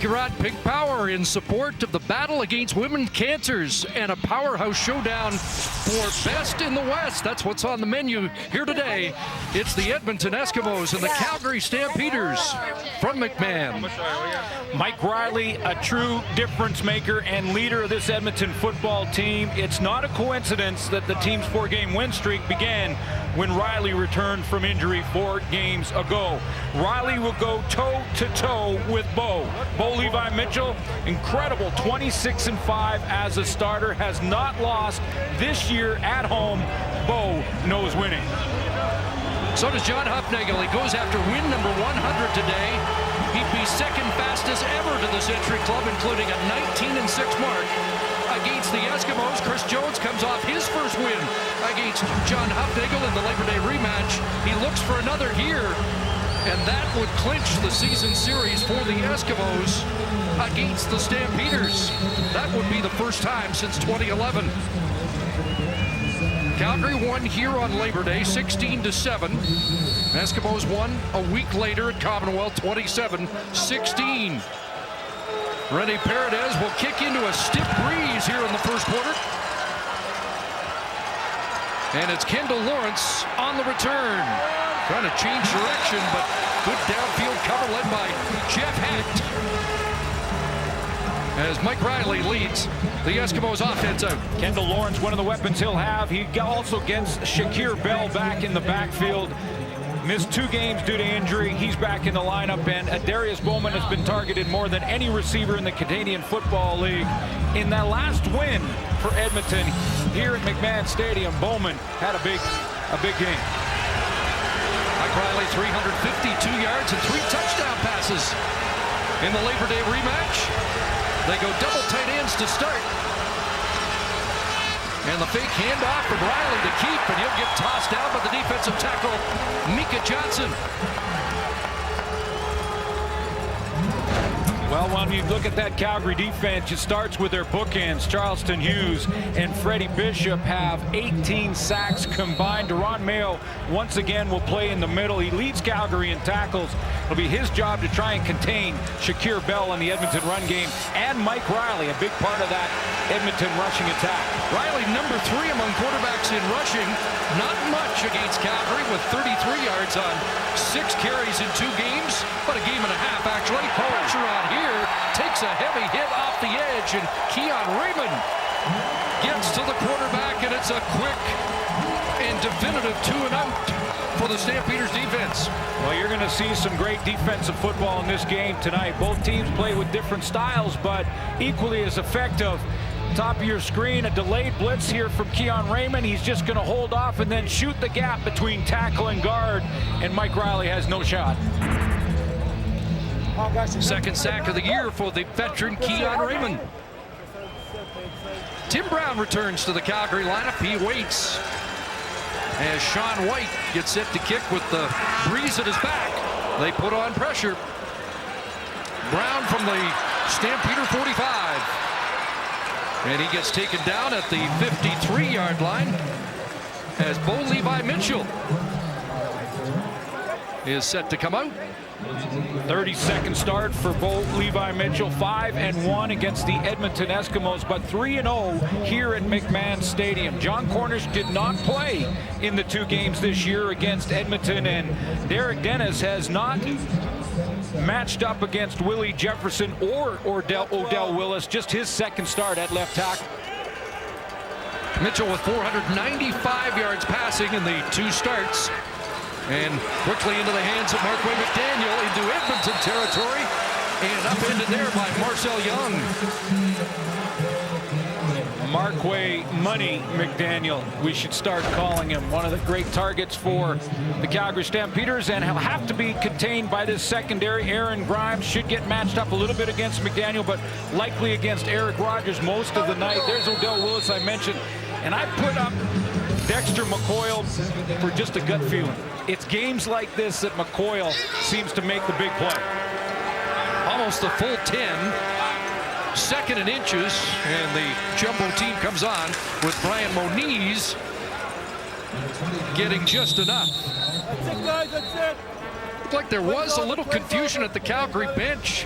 Thank you, Rod. Pink Power in support of the battle against women's cancers and a powerhouse showdown for best in the West. That's what's on the menu here today. It's the Edmonton Eskimos and the Calgary Stampeders from McMahon. Mike Riley, a true difference maker and leader of this Edmonton football team. It's not a coincidence that the team's 4-game win streak began when Riley returned from injury 4 games ago. Riley will go toe-to-toe with Bo. Bo Levi Mitchell, incredible 26-5 as a starter, has not lost this year at home. Bo knows winning. So does John Hufnagel. He goes after win number 100 today. He'd be second fastest ever to the Century Club, including a 19-6 mark against the Eskimos. Chris Jones comes off his first win against John Hufnagel in the Labor Day rematch. He looks for another here, and that would clinch the season series for the Eskimos against the Stampeders. That would be the first time since 2011. Calgary won here on Labor Day, 16-7. Eskimos won a week later at Commonwealth, 27-16. Rene Paredes will kick into a stiff breeze here in the first quarter. And it's Kendall Lawrence on the return. Trying to change direction, but good downfield cover led by Jeff Hacht. As Mike Riley leads the Eskimos offense out. Kendall Lawrence, one of the weapons he'll have. He also gets Shakir Bell back in the backfield. Missed 2 games due to injury. He's back in the lineup, and Darius Bowman has been targeted more than any receiver in the Canadian Football League. In that last win for Edmonton here at McMahon Stadium, Bowman had a big game. Mike Riley, 352 yards and 3 touchdown passes in the Labor Day rematch. They go double tight ends to start. And the fake handoff from Riley to keep, and he'll get tossed down by the defensive tackle, Mika Johnson. Well, when you look at that Calgary defense, it starts with their bookends. Charleston Hughes and Freddie Bishop have 18 sacks combined. Deron Mayo once again will play in the middle. He leads Calgary in tackles. It'll be his job to try and contain Shakir Bell in the Edmonton run game, and Mike Riley, a big part of that Edmonton rushing attack. Riley, number 3 among quarterbacks in rushing. Not much against Calgary with 33 yards on 6 carries in 2 games, but a game and a half actually. Pressure on here. Takes a heavy hit off the edge, and Keon Raymond gets to the quarterback, and it's a quick and definitive 2-and-out for the Stampeders defense. Well, you're going to see some great defensive football in this game tonight. Both teams play with different styles, but equally as effective. Top of your screen, a delayed blitz here from Keon Raymond. He's just going to hold off and then shoot the gap between tackle and guard, and Mike Riley has no shot. Second sack of the year for the veteran Keon Raymond. Tim Brown returns to the Calgary lineup. He waits as Sean White gets set to kick with the breeze at his back. They put on pressure. Brown from the Stampeder 45. And he gets taken down at the 53-yard line as Bo Levi Mitchell is set to come out. 32nd start for Bo Levi Mitchell, 5-1 against the Edmonton Eskimos, but 3-0 here at McMahon Stadium. John Cornish did not play in the 2 games this year against Edmonton, and Derek Dennis has not matched up against Willie Jefferson or Odell Willis, just his second start at left tackle. Mitchell with 495 yards passing in the 2 starts. And quickly into the hands of Marquay McDaniel into Edmonton territory. And upended there by Marcel Young. Marquay Money McDaniel, we should start calling him. One of the great targets for the Calgary Stampeders, and he'll have to be contained by this secondary. Aaron Grimes should get matched up a little bit against McDaniel, but likely against Eric Rogers most of the night. There's Odell Willis I mentioned. And I put up Dexter McCoyle for just a gut feeling. It's games like this that McCoyle seems to make the big play. Almost the full 10. 2nd and inches, and the jumbo team comes on with Brian Moniz getting just enough. That's it, guys, that's it. Looked like there was a little confusion at the Calgary bench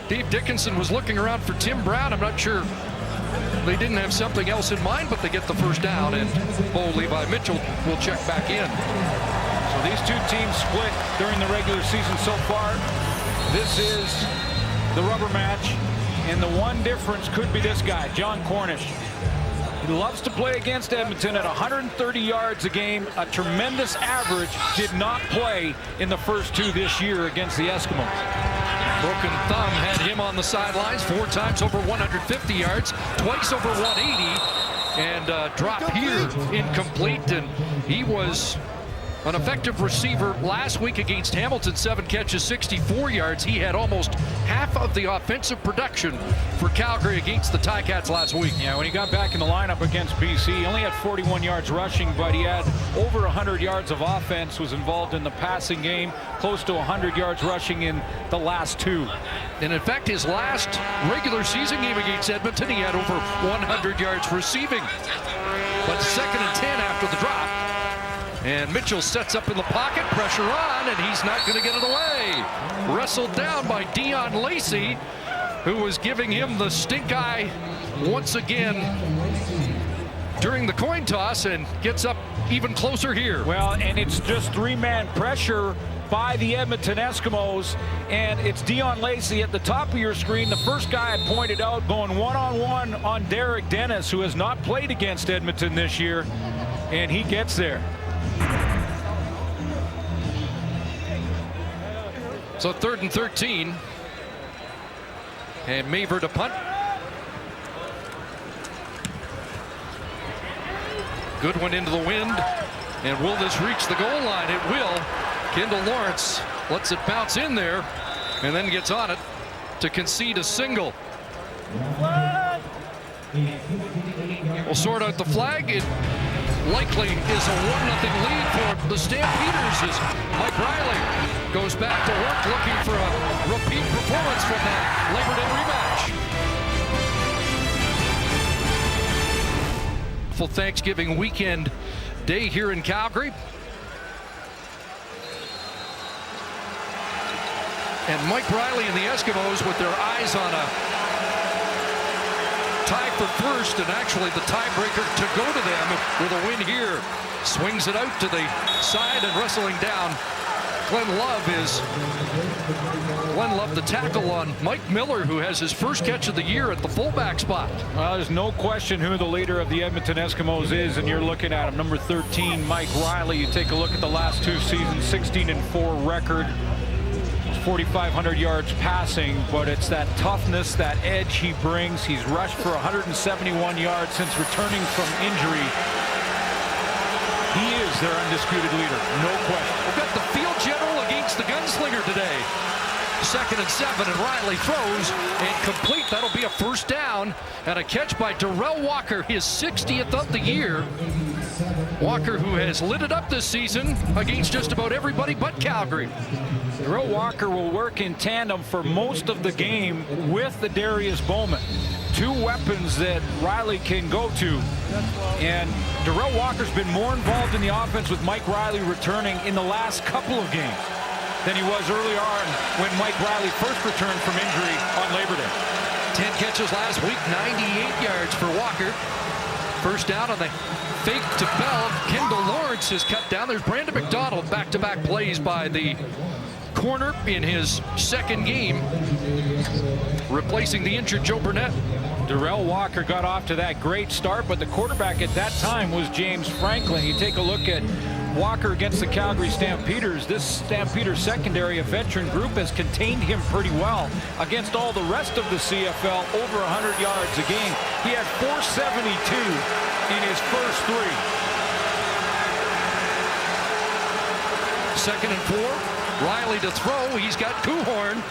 Dave Dickinson was looking around for Tim Brown. I'm not sure they didn't have something else in mind, but they get the first down, and Bo Levi Mitchell will check back in. So these two teams split during the regular season so far. This is the rubber match, and the one difference could be this guy, John Cornish. He loves to play against Edmonton at 130 yards a game, a tremendous average. Did not play in the first two this year against the Eskimos. Broken thumb had him on the sidelines 4 times over 150 yards, twice over 180, and drop here incomplete. And he was an effective receiver last week against Hamilton, 7 catches, 64 yards. He had almost half of the offensive production for Calgary against the Ticats last week. Yeah, when he got back in the lineup against BC, he only had 41 yards rushing, but he had over 100 yards of offense, was involved in the passing game, close to 100 yards rushing in the last 2. And in fact, his last regular season game against Edmonton, he had over 100 yards receiving. But 2nd and 10 after the drop. And Mitchell sets up in the pocket, pressure on, and he's not going to get it away. Wrestled down by Dion Lacey, who was giving him the stink eye once again during the coin toss, and gets up even closer here. Well, and it's just 3-man pressure by the Edmonton Eskimos, and it's Dion Lacey at the top of your screen, the first guy I pointed out, going one-on-one on Derek Dennis, who has not played against Edmonton this year, and he gets there. So 3rd and 13, and Maver to punt. Good one into the wind, and will this reach the goal line? It will. Kendall Lawrence lets it bounce in there, and then gets on it to concede a single. We'll sort out the flag. It likely is a 1-0 lead for the Stampeders as Mike Riley goes back to work looking for a repeat performance from that Labor Day rematch. Full Thanksgiving weekend day here in Calgary. And Mike Riley and the Eskimos with their eyes on a tie for first, and actually the tiebreaker to go to them with a win here. Swings it out to the side and wrestling down. Glenn Love the tackle on Mike Miller, who has his first catch of the year at the fullback spot. Well, there's no question who the leader of the Edmonton Eskimos is, and you're looking at him. Number 13, Mike Riley. You take a look at the last 2 seasons, 16-4 record. 4,500 yards passing, but it's that toughness, that edge he brings. He's rushed for 171 yards since returning from injury. He is their undisputed leader, no question. We've got the field general against the gunslinger today. 2nd and 7, and Riley throws and complete. That'll be a first down, and a catch by Darrell Walker, his 60th of the year. Walker, who has lit it up this season against just about everybody but Calgary. Darrell Walker will work in tandem for most of the game with the Darius Bowman. 2 weapons that Riley can go to. And Darrell Walker's been more involved in the offense with Mike Riley returning in the last couple of games than he was early on when Mike Riley first returned from injury on Labor Day. 10 catches last week, 98 yards for Walker. First down on the fake to Bell. Kendall Lawrence is cut down. There's Brandon McDonald, back-to-back plays by the corner in his 2nd game, replacing the injured Joe Burnett. Darrell Walker got off to that great start, but the quarterback at that time was James Franklin. You take a look at Walker against the Calgary Stampeders. This Stampeders secondary, a veteran group, has contained him pretty well against all the rest of the CFL, over 100 yards a game. He had 472 in his first 3. 2nd and 4. Riley to throw. He's got Kuhorn,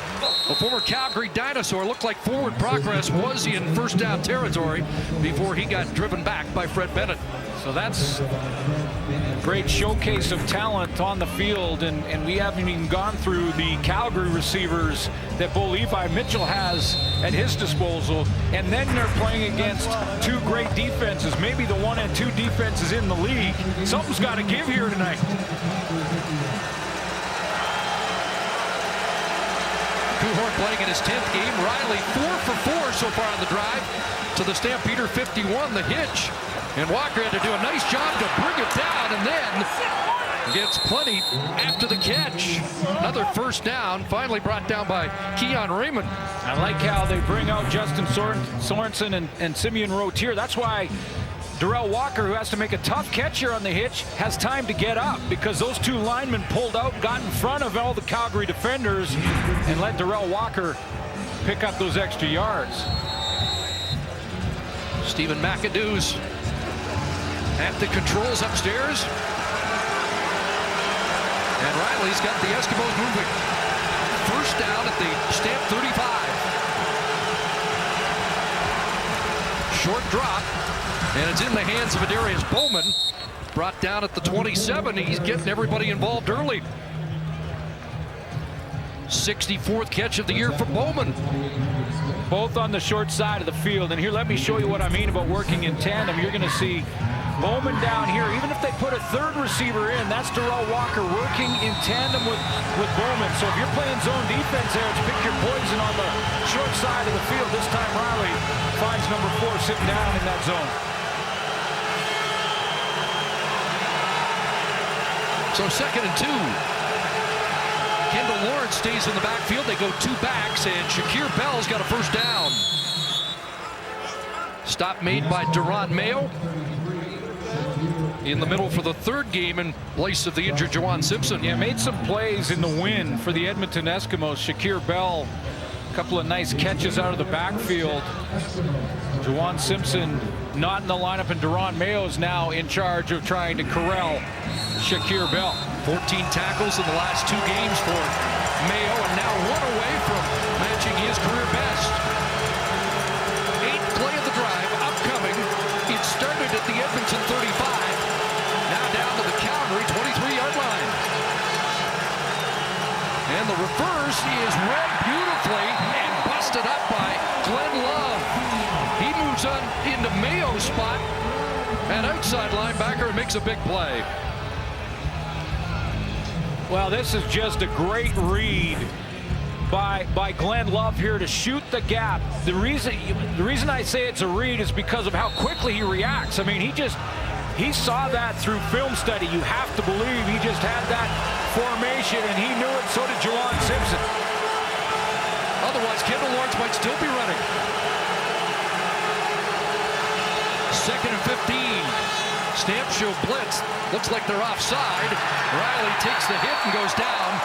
a former Calgary Dinosaur. Looked like forward progress was in first down territory before he got driven back by Fred Bennett. So that's a great showcase of talent on the field, and we haven't even gone through the Calgary receivers that Bo Levi Mitchell has at his disposal, and then they're playing against 2 great defenses, maybe the 1 and 2 defenses in the league. Something's got to give here tonight. Kuhorn playing in his 10th game. Riley 4 for 4 so far on the drive to the Stampeder 51, the hitch. And Walker had to do a nice job to bring it down, and then gets plenty after the catch. Another first down, finally brought down by Keon Raymond. I like how they bring out Justin Sorensen and Simeon Rotier. That's why Darrell Walker, who has to make a tough catch here on the hitch, has time to get up, because those two linemen pulled out, got in front of all the Calgary defenders, and let Darrell Walker pick up those extra yards. Stephen McAdoo's at the controls upstairs. And Riley's got the Eskimos moving. First down at the Stamp 35. Short drop. And it's in the hands of Adarius Bowman. Brought down at the 27. He's getting everybody involved early. 64th catch of the year for Bowman. Both on the short side of the field. And here, let me show you what I mean about working in tandem. You're going to see Bowman down here. Even if they put a third receiver in, that's Darrell Walker working in tandem with Bowman. So if you're playing zone defense there, it's pick your poison on the short side of the field. This time Riley finds number 4 sitting down in that zone. So 2nd and 2. Kendall Lawrence stays in the backfield. They go 2 backs, and Shakir Bell's got a first down. Stop made by Duron Mayo in the middle for the 3rd game in place of the injured Juwan Simpson. Yeah, made some plays in the win for the Edmonton Eskimos. Shakir Bell, a couple of nice catches out of the backfield. Juwan Simpson not in the lineup, and Duron Mayo is now in charge of trying to corral Shakir Bell. 14 tackles in the last 2 games for Mayo, and now 1 away from matching his career best. 8th play of the drive upcoming. It started at the Edmonton 35. Now down to the Calgary 23-yard line. And the reverse is read beautifully and busted up by Glenn Love. He moves on into Mayo's spot at outside linebacker and makes a big play. Well, this is just a great read by Glenn Love here to shoot the gap. The reason I say it's a read is because of how quickly he reacts. I mean, he saw that through film study. You have to believe he just had that formation, and he knew it. So did Juwan Simpson. Otherwise, Kendall Lawrence might still be running. 2nd and 15. Stamp show blitz. Looks like they're offside. Riley takes the hit and goes down.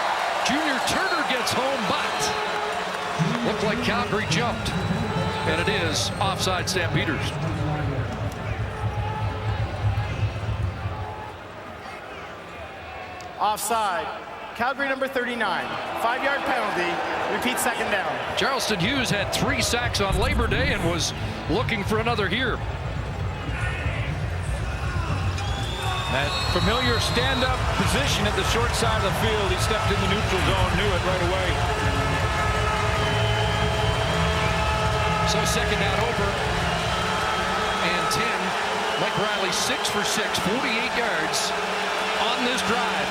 Junior Turner gets home, but looked like Calgary jumped. And it is offside Stampeders. Offside. Calgary number 39. 5-yard penalty. Repeat 2nd down. Charleston Hughes had 3 sacks on Labor Day and was looking for another here. That familiar stand-up position at the short side of the field. He stepped in the neutral zone, knew it right away. So 2nd down over. And 10. Mike Riley 6 for 6, 48 yards on this drive.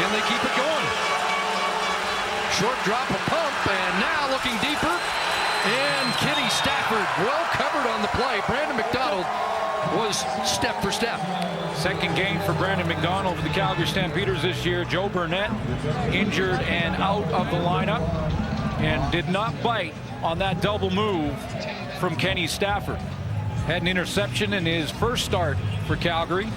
Can they keep it going? Short drop, a pump, and now looking deeper. And Kenny Stafford well covered on the play. Brandon McDonald was step for step. 2nd game for Brandon McDonald for the Calgary Stampeders this year. Joe Burnett injured and out of the lineup, and did not bite on that double move from Kenny Stafford. Had an interception in his first start for Calgary.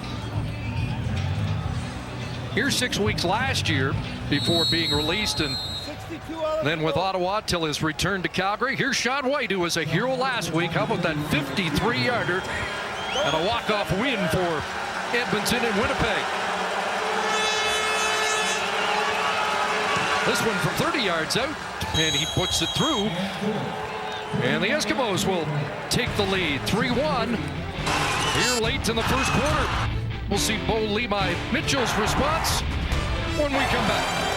Here 6 weeks last year before being released, and then with Ottawa till his return to Calgary. Here's Sean White, who was a hero last week. How about that 53-yarder? And a walk-off win for Edmonton and Winnipeg. This one from 30 yards out, and he puts it through. And the Eskimos will take the lead, 3-1 here late in the first quarter. We'll see Bo Levi Mitchell's response when we come back.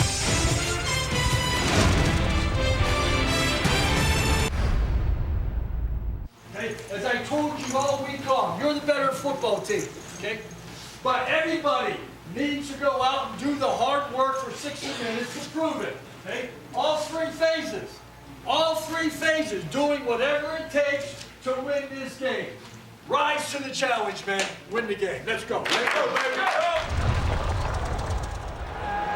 As I told you all week long, you're the better football team, okay? But everybody needs to go out and do the hard work for 60 minutes to prove it. Okay? All three phases. All three phases doing whatever it takes to win this game. Rise to the challenge, man. Win the game. Let's go. Let's go, baby.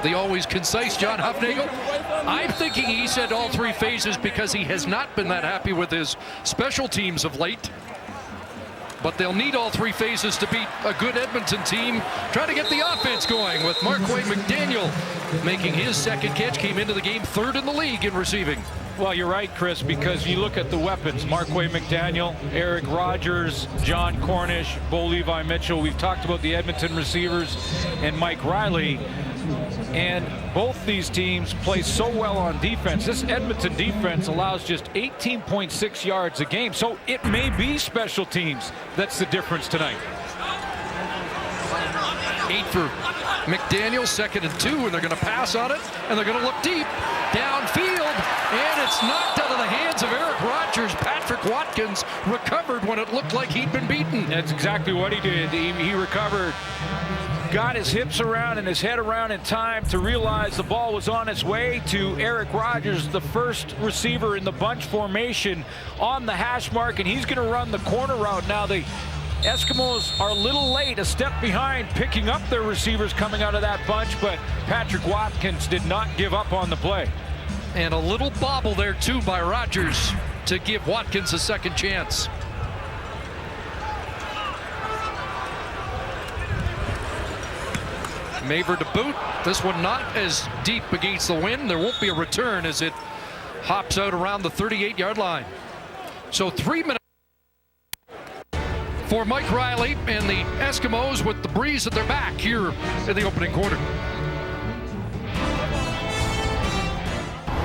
The always concise John Hufnagel. I'm thinking he said all three phases because he has not been that happy with his special teams of late. But they'll need all three phases to beat a good Edmonton team. Trying to get the offense going with Marquay McDaniel making his second catch. Came into the game third in the league in receiving. Well, you're right, Chris, because you look at the weapons. Marquay McDaniel, Eric Rogers, John Cornish, Bo Levi Mitchell. We've talked about the Edmonton receivers and Mike Riley. And both these teams play so well on defense. This Edmonton defense allows just 18.6 yards a game. So it may be special teams that's the difference tonight. 8 for McDaniel, 2nd and 2, and they're going to pass on it, and they're going to look deep downfield, and it's knocked out of the hands of Eric Rogers. Patrick Watkins recovered when it looked like he'd been beaten. That's exactly what he did. He recovered, got his hips around and his head around in time to realize the ball was on its way to Eric Rogers, the first receiver in the bunch formation on the hash mark, and he's going to run the corner route now. The Eskimos are a little late, a step behind, picking up their receivers coming out of that bunch, but Patrick Watkins did not give up on the play. And a little bobble there, too, by Rogers to give Watkins a second chance. Maver to boot. This one not as deep against the wind. There won't be a return as it hops out around the 38-yard line. So 3 minutes for Mike Riley and the Eskimos with the breeze at their back here in the opening quarter.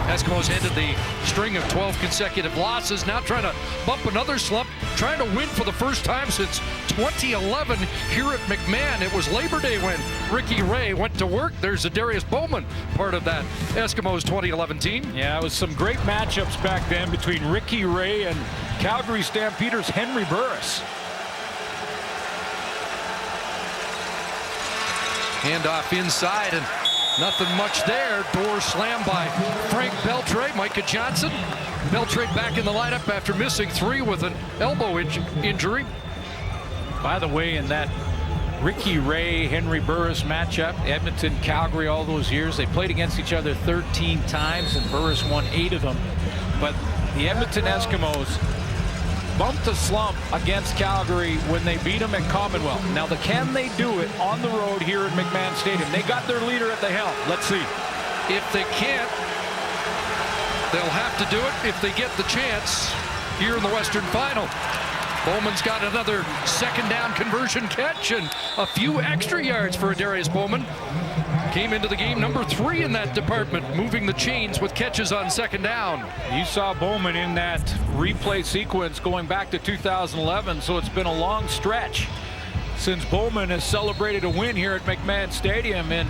Eskimos ended the string of 12 consecutive losses, now trying to bump another slump, trying to win for the first time since 2011 here at McMahon. It was Labor Day when Ricky Ray went to work. There's a Darius Bowman, part of that Eskimos 2011 team. Yeah, it was some great matchups back then between Ricky Ray and Calgary Stampeders' Henry Burris. Handoff inside and nothing much there. Door slammed by Frank Beltre. Micah Johnson. Beltre back in the lineup after missing 3 with an elbow injury. By the way, in that Ricky Ray, Henry Burris matchup, Edmonton, Calgary, all those years, they played against each other 13 times and Burris won 8 of them. But the Edmonton Eskimos bumped a slump against Calgary when they beat them at Commonwealth. Now, can they do it on the road here at McMahon Stadium? They got their leader at the helm. Let's see. If they can't, they'll have to do it if they get the chance here in the Western Final. Bowman's got another second down conversion catch and a few extra yards for Darius Bowman. Came into the game number 3 in that department, moving the chains with catches on second down. You saw Bowman in that replay sequence going back to 2011, so it's been a long stretch since Bowman has celebrated a win here at McMahon Stadium, and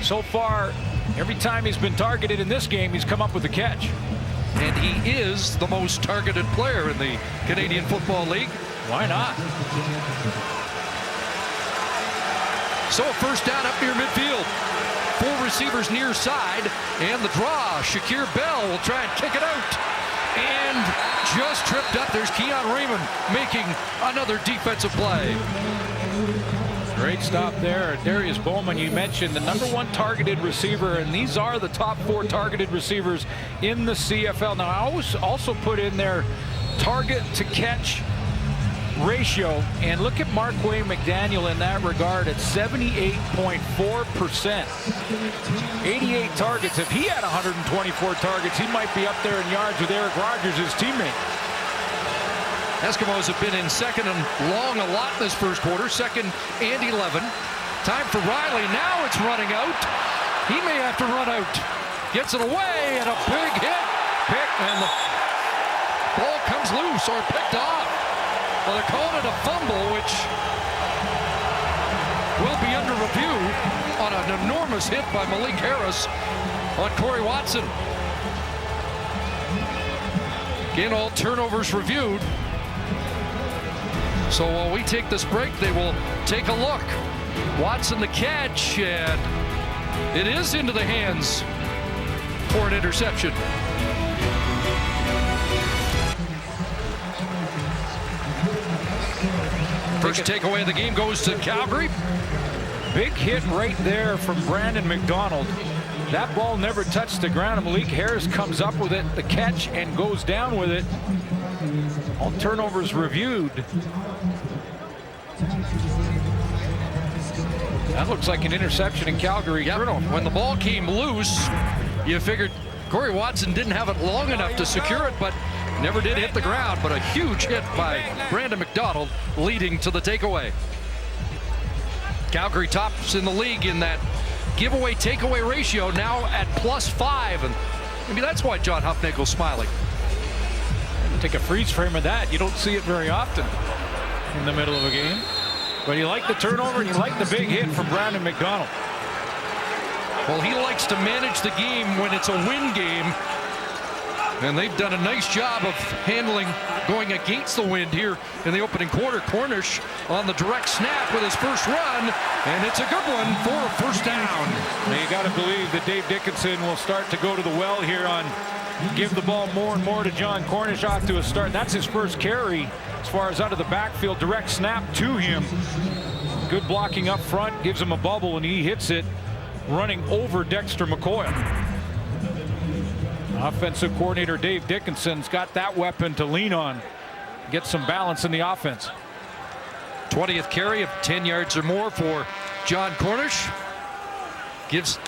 so far, every time he's been targeted in this game, he's come up with a catch. And he is the most targeted player in the Canadian Football League. Why not? So a first down up near midfield. 4 receivers near side, and the draw. Shakir Bell will try and kick it out. And just tripped up. There's Keon Raymond making another defensive play. Great stop there. Darius Bowman, you mentioned the #1 targeted receiver, and these are the top 4 targeted receivers in the CFL. Now, I always also put in their target to catch ratio, and look at Marquay McDaniel in that regard at 78.4%. 88 targets. If he had 124 targets, he might be up there in yards with Eric Rogers, his teammate. Eskimos have been in second and long a lot this first quarter, 2nd and 11. Time for Riley. Now it's running out. He may have to run out. Gets it away, and a big hit. And the ball comes loose or picked off. Well, they're calling it a fumble, which will be under review on an enormous hit by Malik Harris on Corey Watson. Again, all turnovers reviewed. So while we take this break, they will take a look. Watson the catch, and it is into the hands for an interception. First takeaway of the game goes to Calgary. Big hit right there from Brandon McDonald. That ball never touched the ground. Malik Harris comes up with it, the catch, and goes down with it. All turnovers reviewed. That looks like an interception in Calgary. Yep. When the ball came loose, you figured Corey Watson didn't have it long enough to secure it, but never did hit the ground. But a huge hit by Brandon McDonald, leading to the takeaway. Calgary tops in the league in that giveaway takeaway ratio, now at +5, and maybe that's why John Hufnagel's smiling. Take a freeze frame of that. You don't see it very often in the middle of a game. But you like the turnover and you like the big hit from Brandon McDonald. Well, he likes to manage the game when it's a win game. And they've done a nice job of handling going against the wind here in the opening quarter. Cornish on the direct snap with his first run, and it's a good one for a first down. Now you got to believe that Dave Dickinson will start to go to the well here on give the ball more and more to John Cornish off to a start. That's his first carry as far as out of the backfield. Direct snap to him. Good blocking up front, gives him a bubble, and he hits it running over Dexter McCoy. Offensive coordinator Dave Dickinson's got that weapon to lean on. Get some balance in the offense. 20th carry of 10 yards or more for John Cornish. Gives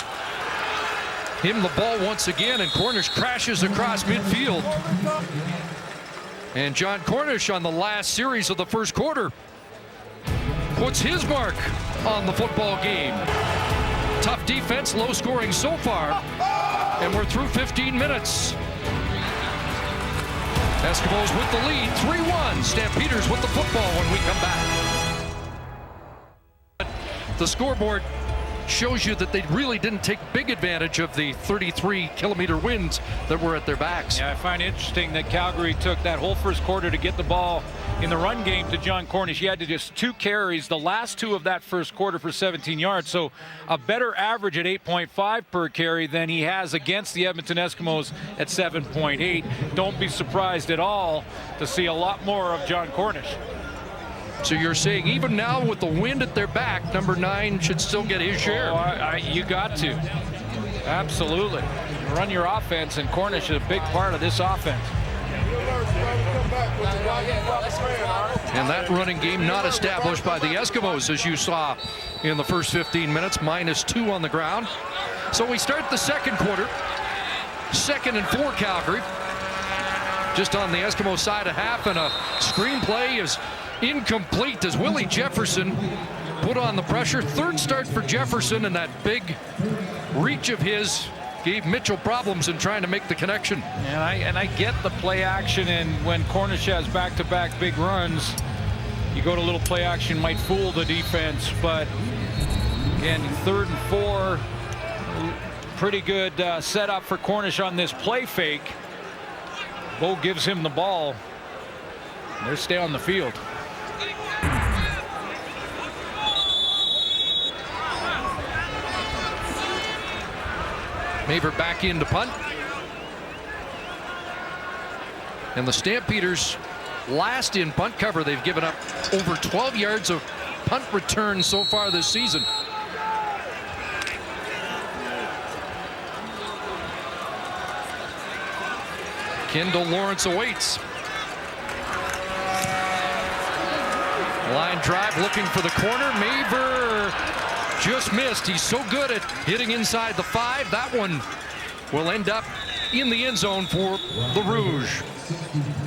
him the ball once again, and Cornish crashes across midfield. And John Cornish on the last series of the first quarter puts his mark on the football game. Tough defense, low scoring so far. And we're through 15 minutes. Eskimos with the lead, 3-1. Stampeders with the football when we come back. The scoreboard shows you that they really didn't take big advantage of the 33-kilometer winds that were at their backs. Yeah, I find it interesting that Calgary took that whole first quarter to get the ball in the run game to John Cornish. He had to just 2 carries, the last 2 of that first quarter for 17 yards. So a better average at 8.5 per carry than he has against the Edmonton Eskimos at 7.8. Don't be surprised at all to see a lot more of John Cornish. So you're saying even now with the wind at their back, number 9 should still get his share? Oh, you got to. Absolutely. Run your offense, and Cornish is a big part of this offense. And that running game not established by the Eskimos, as you saw in the first 15 minutes, -2 on the ground. So we start the second quarter. 2nd and 4 Calgary. Just on the Eskimo side of half, and a screenplay is incomplete as Willie Jefferson put on the pressure. 3rd start for Jefferson, and that big reach of his gave Mitchell problems in trying to make the connection. And I get the play action, and when Cornish has back-to-back big runs, you go to a little play action, might fool the defense. But again, 3rd and 4, pretty good setup for Cornish on this play fake. Bo gives him the ball. They stay on the field. Maver back in to punt. And the Stampeders last in punt cover. They've given up over 12 yards of punt return so far this season. Kendall Lawrence awaits. Line drive looking for the corner. Maver just missed. He's so good at hitting inside the 5. That one will end up in the end zone for the Rouge.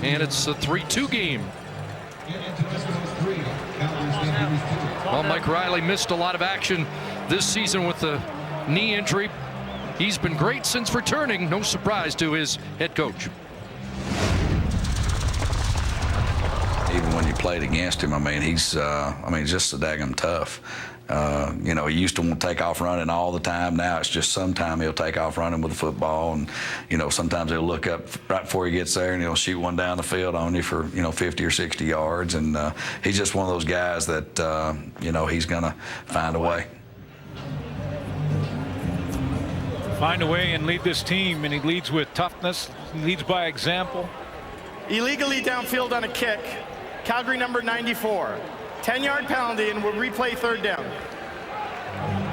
And it's a 3-2 game. Well, Mike Riley missed a lot of action this season with the knee injury. He's been great since returning. No surprise to his head coach. Even when you played against him, I mean, he's just so daggum tough. You know, he used to want to take off running all the time. Now it's just sometime he'll take off running with the football, and you know, sometimes he'll look up right before he gets there and he'll shoot one down the field on you for 50 or 60 yards. And he's just one of those guys that he's gonna find a way. find a way and lead this team, and he leads with toughness. He leads by example. Illegally downfield on a kick. Calgary number 94. 10-yard penalty, and we'll replay third down.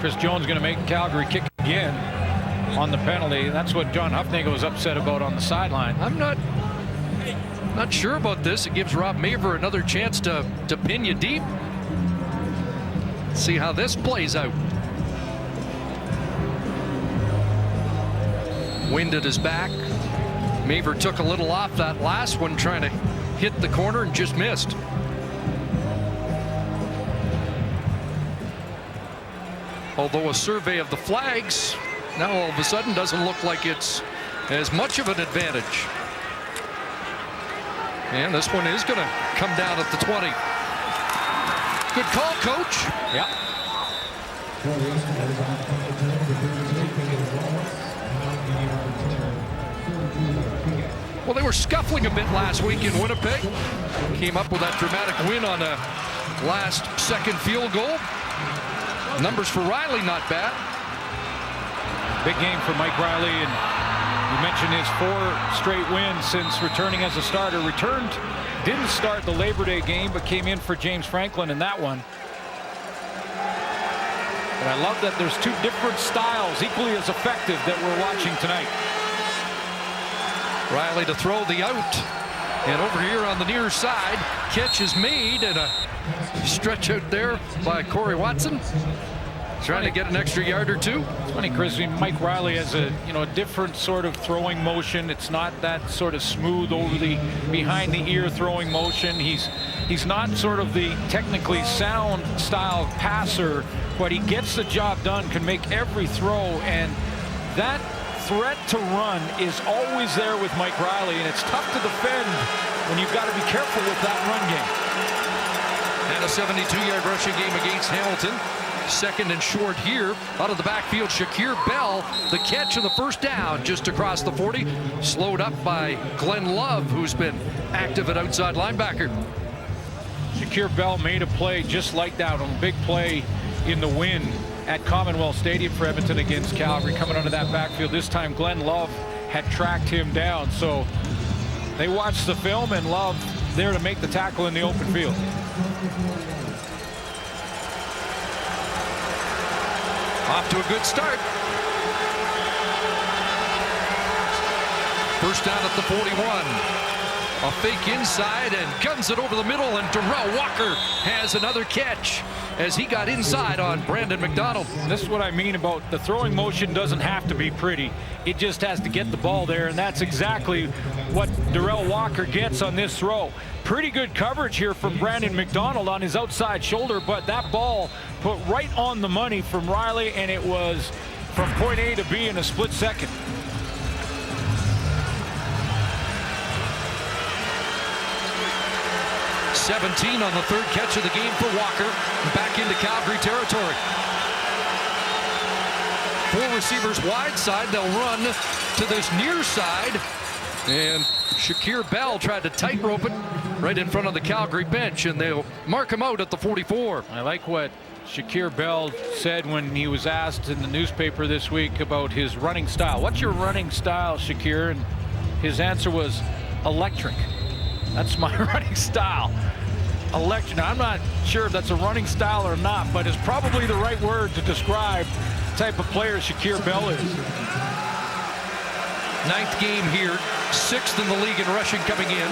Chris Jones going to make Calgary kick again on the penalty. That's what John Hufnagel was upset about on the sideline. I'm not sure about this. It gives Rob Maver another chance to pin you deep. See how this plays out. Wind at his back. Maver took a little off that last one, trying to hit the corner and just missed. Although a survey of the flags now all of a sudden doesn't look like it's as much of an advantage. And this one is going to come down at the 20. Good call, coach. Yep. Well, they were scuffling a bit last week in Winnipeg. Came up with that dramatic win on a last second field goal. Numbers for Riley not bad. Big game for Mike Riley, and you mentioned his 4 straight wins since returning as a starter. Didn't start the Labor Day game, but came in for James Franklin in that one. And I love that there's 2 different styles equally as effective that we're watching tonight. Riley to throw the out, and over here on the near side, catch is made, and a stretch out there by Corey Watson, trying to get an extra yard or 2. It's funny, Chris. Mike Riley has a different sort of throwing motion. It's not that sort of smooth over the behind the ear throwing motion. He's not sort of the technically sound style passer, but he gets the job done, can make every throw, and that threat to run is always there with Mike Riley, and it's tough to defend when you've got to be careful with that run game. And a 72-yard rushing game against Hamilton. Second and short here. Out of the backfield, Shakir Bell. The catch of the first down just across the 40. Slowed up by Glenn Love, who's been active at outside linebacker. Shakir Bell made a play just like that on a big play in the win at Commonwealth Stadium for Edmonton against Calgary, coming onto that backfield. This time Glenn Love had tracked him down, so they watched the film, and Love there to make the tackle in the open field. Off to a good start. First down at the 41. A fake inside and guns it over the middle, and Darrell Walker has another catch as he got inside on Brandon McDonald. This is what I mean about the throwing motion doesn't have to be pretty. It just has to get the ball there, and that's exactly what Darrell Walker gets on this throw. Pretty good coverage here from Brandon McDonald on his outside shoulder, but that ball put right on the money from Riley, and it was from point A to B in a split second. .17 on the third catch of the game for Walker. Back into Calgary territory. 4 receivers wide side. They'll run to this near side. And Shakir Bell tried to tightrope it right in front of the Calgary bench, and they'll mark him out at the 44. I like what Shakir Bell said when he was asked in the newspaper this week about his running style. What's your running style, Shakir? And his answer was electric. That's my running style. Electric. Now, I'm not sure if that's a running style or not, but it's probably the right word to describe the type of player Shakir Bell is. 9th game here, 6th in the league in rushing coming in.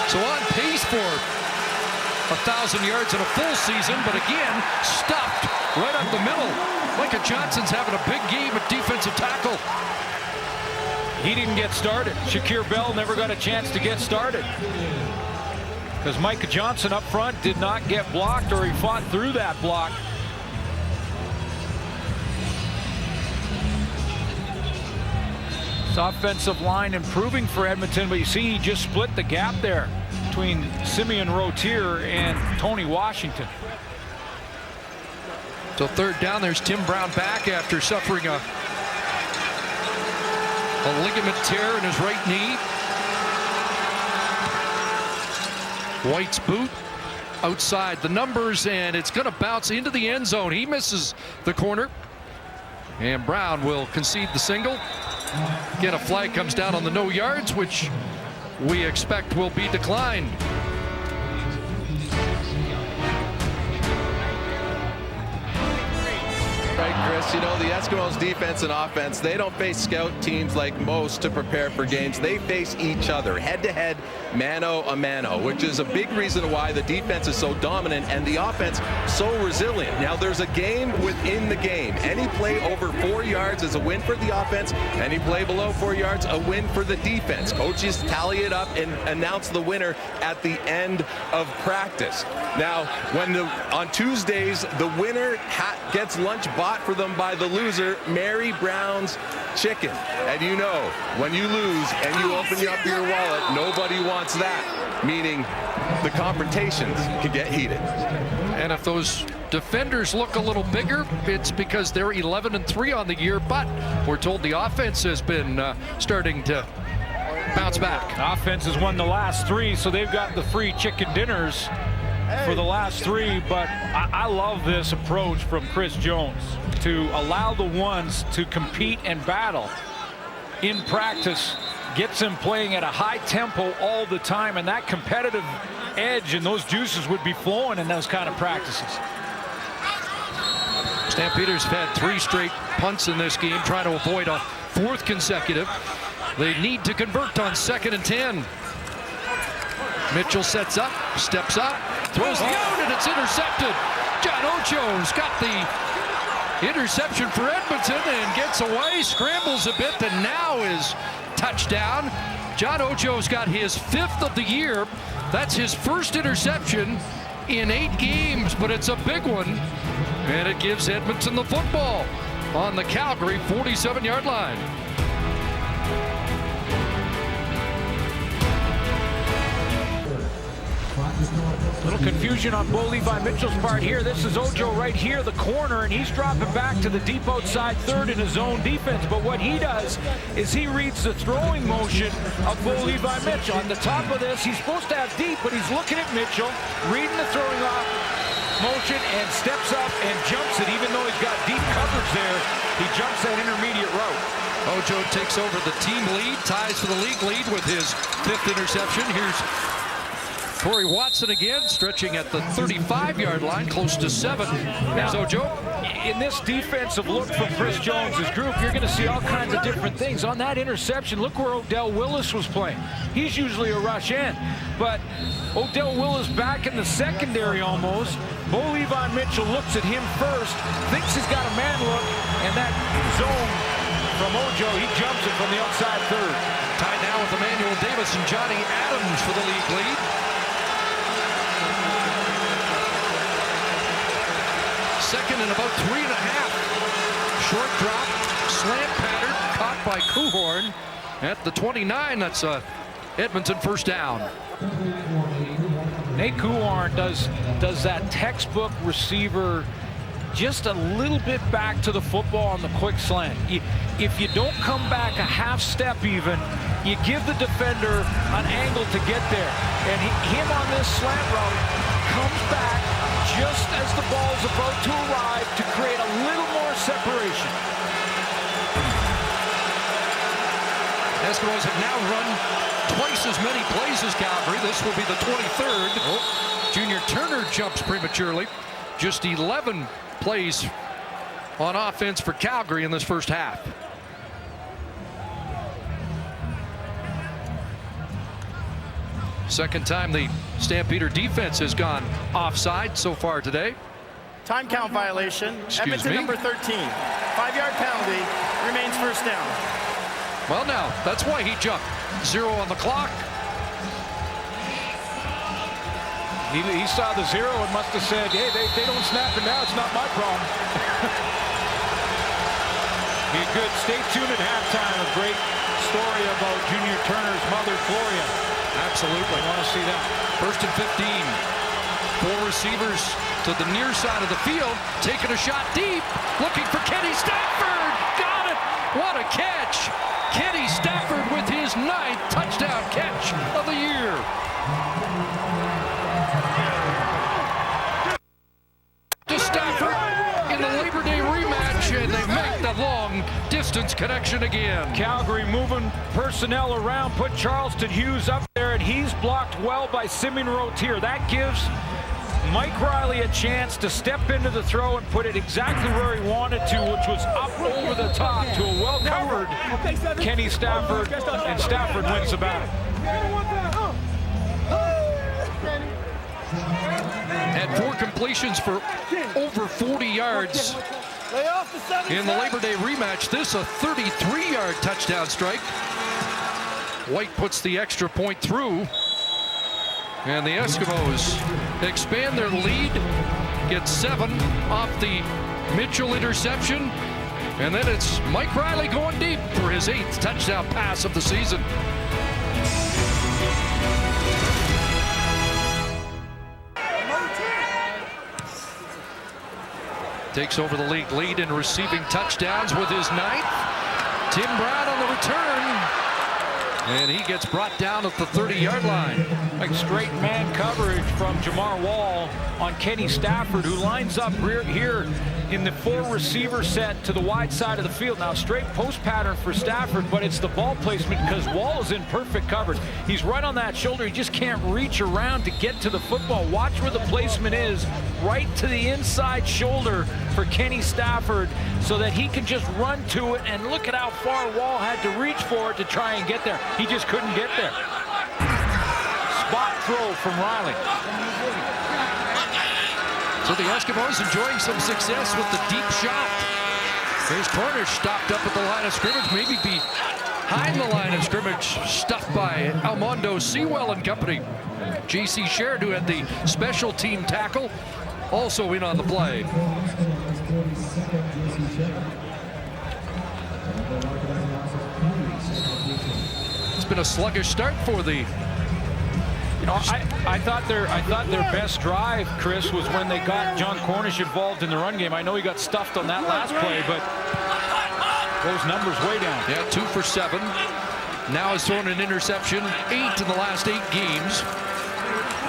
So on pace for 1,000 yards in a full season, but again, stuffed right up the middle. Micah Johnson's having a big game at defensive tackle. He didn't get started. Shakir Bell never got a chance to get started, because Micah Johnson up front did not get blocked, or he fought through that block. This offensive line improving for Edmonton, but you see he just split the gap there between Simeon Rotier and Tony Washington. So third down, there's Tim Brown back after suffering a ligament tear in his right knee. White's boot outside the numbers, and it's going to bounce into the end zone. He misses the corner. And Brown will concede the single. Again, a flag comes down on the no yards, which we expect will be declined. Right, Chris, you know, the Eskimos defense and offense, they don't face scout teams like most to prepare for games. They face each other head-to-head, mano-a-mano, which is a big reason why the defense is so dominant and the offense so resilient. Now, there's a game within the game. Any play over 4 yards is a win for the offense. Any play below 4 yards, a win for the defense. Coaches tally it up and announce the winner at the end of practice. Now, on Tuesdays, the winner gets lunch bought for them by the loser, Mary Brown's Chicken. And you know, when you lose and you open up your wallet, nobody wants that, meaning the confrontations can get heated. And if those defenders look a little bigger, it's because they're 11-3 on the year, but we're told the offense has been starting to bounce back. Offense has won the last 3, so they've got the free chicken dinners for the last 3, but I love this approach from Chris Jones to allow the ones to compete and battle in practice, gets them playing at a high tempo all the time, and that competitive edge and those juices would be flowing in those kind of practices. Stampeders have had 3 straight punts in this game, trying to avoid a 4th consecutive. They need to convert on 2nd and 10. Mitchell sets up, steps up, throws the out, and it's intercepted. John Ocho's got the interception for Edmonton and gets away, scrambles a bit, and now is touchdown. John Ocho's got his 5th of the year. That's his first interception in 8 games, but it's a big one. And it gives Edmonton the football on the Calgary 47-yard line. Little confusion on Bo Levi Mitchell's part here. This is Ojo right here, the corner, and he's dropping back to the deep outside 3rd in his zone defense. But what he does is he reads the throwing motion of Bo Levi Mitchell. On the top of this, he's supposed to have deep, but he's looking at Mitchell, reading the throwing off motion, and steps up and jumps it. Even though he's got deep coverage there, he jumps that intermediate route. Ojo takes over the team lead, ties for the league lead with his 5th interception. Here's Corey Watson again, stretching at the 35-yard line, close to 7. Here's Ojo. In this defensive look from Chris Jones' group, you're going to see all kinds of different things. On that interception, look where Odell Willis was playing. He's usually a rush end, but Odell Willis back in the secondary almost. Bo Levi Mitchell looks at him first, thinks he's got a man look, and that zone from Ojo, he jumps it from the outside 3rd. Tied now with Emmanuel Davis and Johnny Adams for the league lead. Second and about 3.5. Short drop, slant pattern, caught by Kuhorn at the 29. That's a Edmonton first down. Nate Kuhorn does that textbook receiver just a little bit back to the football on the quick slant. If you don't come back a half step even, you give the defender an angle to get there. And him on this slant route comes back just as the ball's about to arrive to create a little more separation. Eskimos have now run twice as many plays as Calgary. This will be the 23rd. Junior Turner jumps prematurely. Just 11 plays on offense for Calgary in this first half. Second time the Stampeder defense has gone offside so far today. Time count violation. Excuse Edmonton me. number 13. 5-yard penalty. Remains first down. Well, now, that's why he jumped. 0 on the clock. He saw the 0 and must have said, hey, they don't snap it now. It's not my problem. Be good. Stay tuned at halftime. A great story about Junior Turner's mother, Gloria. Absolutely. I want to see that. First and 15. 4 receivers to the near side of the field. Taking a shot deep. Looking for Kenny Stafford. Got it. What a catch. Kenny Stafford with his 9th touchdown catch of the year. To Stafford in the Labor Day rematch, and they make the long distance connection again. Calgary moving personnel around, put Charleston Hughes up there, and he's blocked well by Simeon Rotier. That gives Mike Riley a chance to step into the throw and put it exactly where he wanted to, which was up over the top to a well-covered Kenny Stafford, and Stafford wins the battle. Had 4 completions for over 40 yards in the Labor Day rematch. This a 33-yard touchdown strike. White puts the extra point through. And the Eskimos expand their lead, get 7 off the Mitchell interception. And then it's Mike Riley going deep for his 8th touchdown pass of the season. Takes over the league lead in receiving touchdowns with his 9th. Tim Brown on the return. And he gets brought down at the 30-yard line. Like straight man coverage from Jamar Wall on Kenny Stafford, who lines up here in the 4-receiver set to the wide side of the field. Now straight post pattern for Stafford, but it's the ball placement because Wall is in perfect coverage. He's right on that shoulder. He just can't reach around to get to the football. Watch where the placement is, right to the inside shoulder for Kenny Stafford, so that he can just run to it, and look at how far Wall had to reach for it to try and get there. He just couldn't get there. Spot throw from Riley. So the Eskimos enjoying some success with the deep shot. There's Cornish stopped up at the line of scrimmage, maybe behind the line of scrimmage, stuffed by Almondo Sewell and company. J.C. Sherrod, who had the special team tackle, also in on the play. It's been a sluggish start for the. You know, I thought their best drive, Chris, was when they got John Cornish involved in the run game. I know he got stuffed on that last play, but those numbers way down. Yeah, 2 for 7. Now has thrown an interception, 8 in the last 8 games.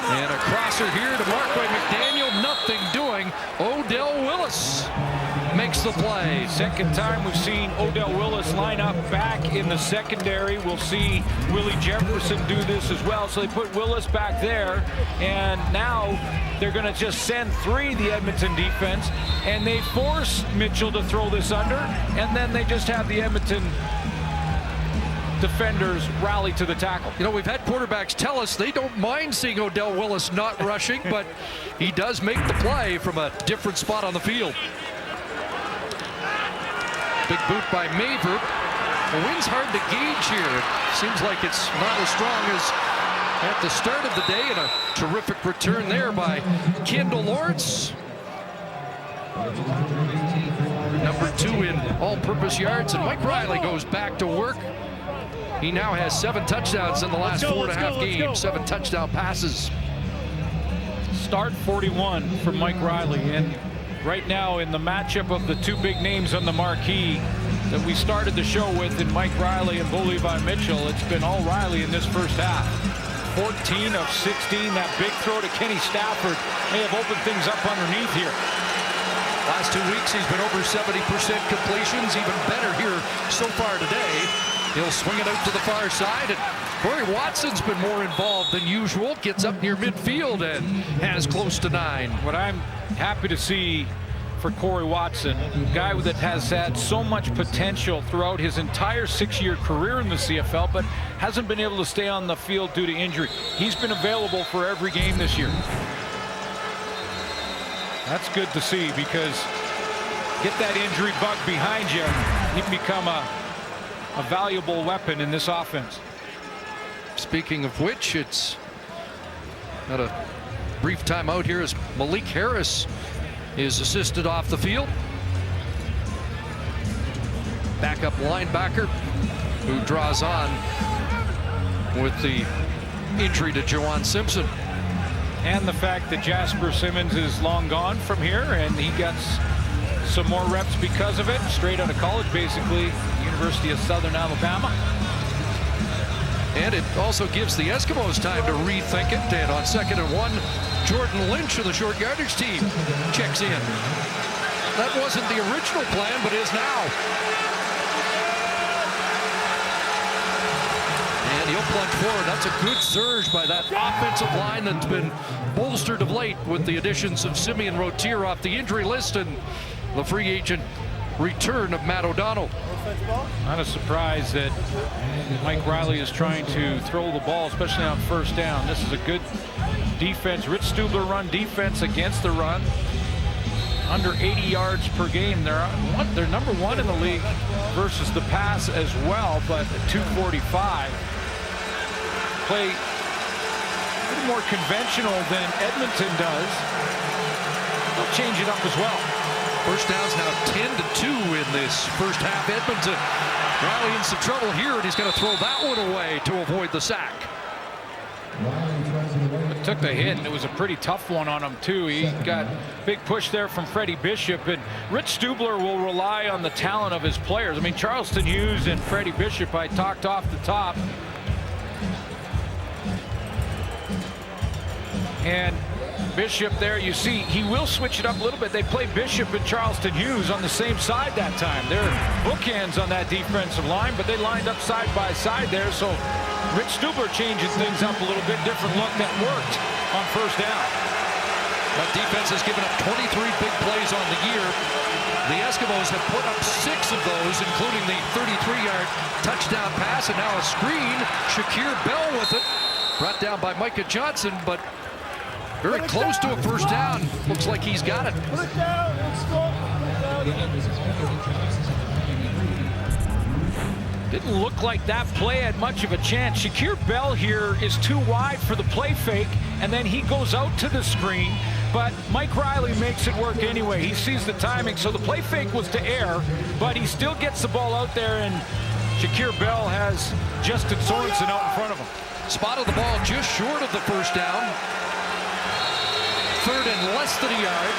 And a crosser here to Marquay McDaniel, nothing doing. Odell Willis makes the play. Second time we've seen Odell Willis line up back in the secondary. We'll see Willie Jefferson do this as well. So they put Willis back there, and now they're going to just send 3, the Edmonton defense, and they force Mitchell to throw this under, and then they just have the Edmonton defenders rally to the tackle. You know, we've had quarterbacks tell us they don't mind seeing Odell Willis not rushing, but he does make the play from a different spot on the field. Big boot by Maver. The wind's hard to gauge here. Seems like it's not as strong as at the start of the day, and a terrific return there by Kendall Lawrence. Number 2 in all-purpose yards, and Mike Riley goes back to work. He now has 7 touchdowns in the last 4.5 games, 7 touchdown passes. Start 41 for Mike Riley, and right now in the matchup of the 2 big names on the marquee that we started the show with in Mike Riley and Bo Levi Mitchell, it's been all Riley in this first half. 14 of 16, that big throw to Kenny Stafford may have opened things up underneath here. Last 2 weeks he's been over 70% completions, even better here so far today. He'll swing it out to the far side, and Corey Watson's been more involved than usual. Gets up near midfield and has close to 9. What I'm happy to see for Corey Watson, a guy that has had so much potential throughout his entire 6-year career in the CFL, but hasn't been able to stay on the field due to injury. He's been available for every game this year. That's good to see, because get that injury bug behind you, you can become a valuable weapon in this offense. Speaking of which, it's got a brief timeout here as Malik Harris is assisted off the field. Backup linebacker who draws on with the injury to Juwan Simpson. And the fact that Jasper Simmons is long gone from here, and he gets some more reps because of it. Straight out of college, basically, University of Southern Alabama. And it also gives the Eskimos time to rethink it. And on 2nd and 1, Jordan Lynch of the short yardage team checks in. That wasn't the original plan, but is now. He'll plunge forward. That's a good surge by that offensive line that's been bolstered of late with the additions of Simeon Rotier off the injury list and the free agent return of Matt O'Donnell. Not a surprise that Mike Riley is trying to throw the ball, especially on first down. This is a good defense. Rich Stubler run defense against the run. Under 80 yards per game. They're number 1 in the league versus the pass as well, but at 245. Play a little more conventional than Edmonton does. They'll change it up as well. First down's now 10-2 in this first half. Edmonton Riley in some trouble here, and he's going to throw that one away to avoid the sack. It took the hit, and it was a pretty tough one on him too. He got big push there from Freddie Bishop, and Rich Stubler will rely on the talent of his players. I mean, Charleston Hughes and Freddie Bishop, I talked off the top. And Bishop there, you see, he will switch it up a little bit. They play Bishop and Charleston Hughes on the same side that time. They're bookends on that defensive line, but they lined up side by side there. So Rich Stubler changing things up a little bit, different look that worked on first down. That defense has given up 23 big plays on the year. The Eskimos have put up 6 of those, including the 33-yard touchdown pass, and now a screen. Shakir Bell with it. Brought down by Micah Johnson, but very close to a first down. Looks like he's got it. Put it down. Let's go. Didn't look like that play had much of a chance. Shakir Bell here is too wide for the play fake, and then he goes out to the screen, but Mike Riley makes it work anyway. He sees the timing, so the play fake was to air, but he still gets the ball out there, and Shakir Bell has Justin Sorensen out in front of him. Spotted the ball just short of the first down. 3rd and less than a yard.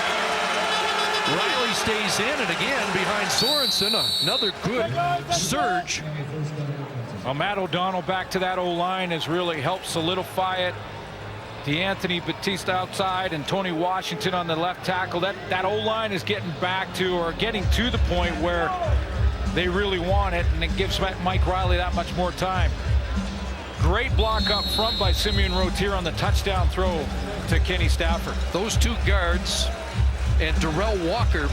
Riley stays in, and again behind Sorensen, another good surge. Well, Matt O'Donnell back to that O-line has really helped solidify it. DeAnthony Batista outside and Tony Washington on the left tackle. That O-line is getting back to, or getting to the point where they really want it, and it gives Mike Riley that much more time. Great block up front by Simeon Rotier on the touchdown throw to Kenny Stafford. Those 2 guards and Darrell Walker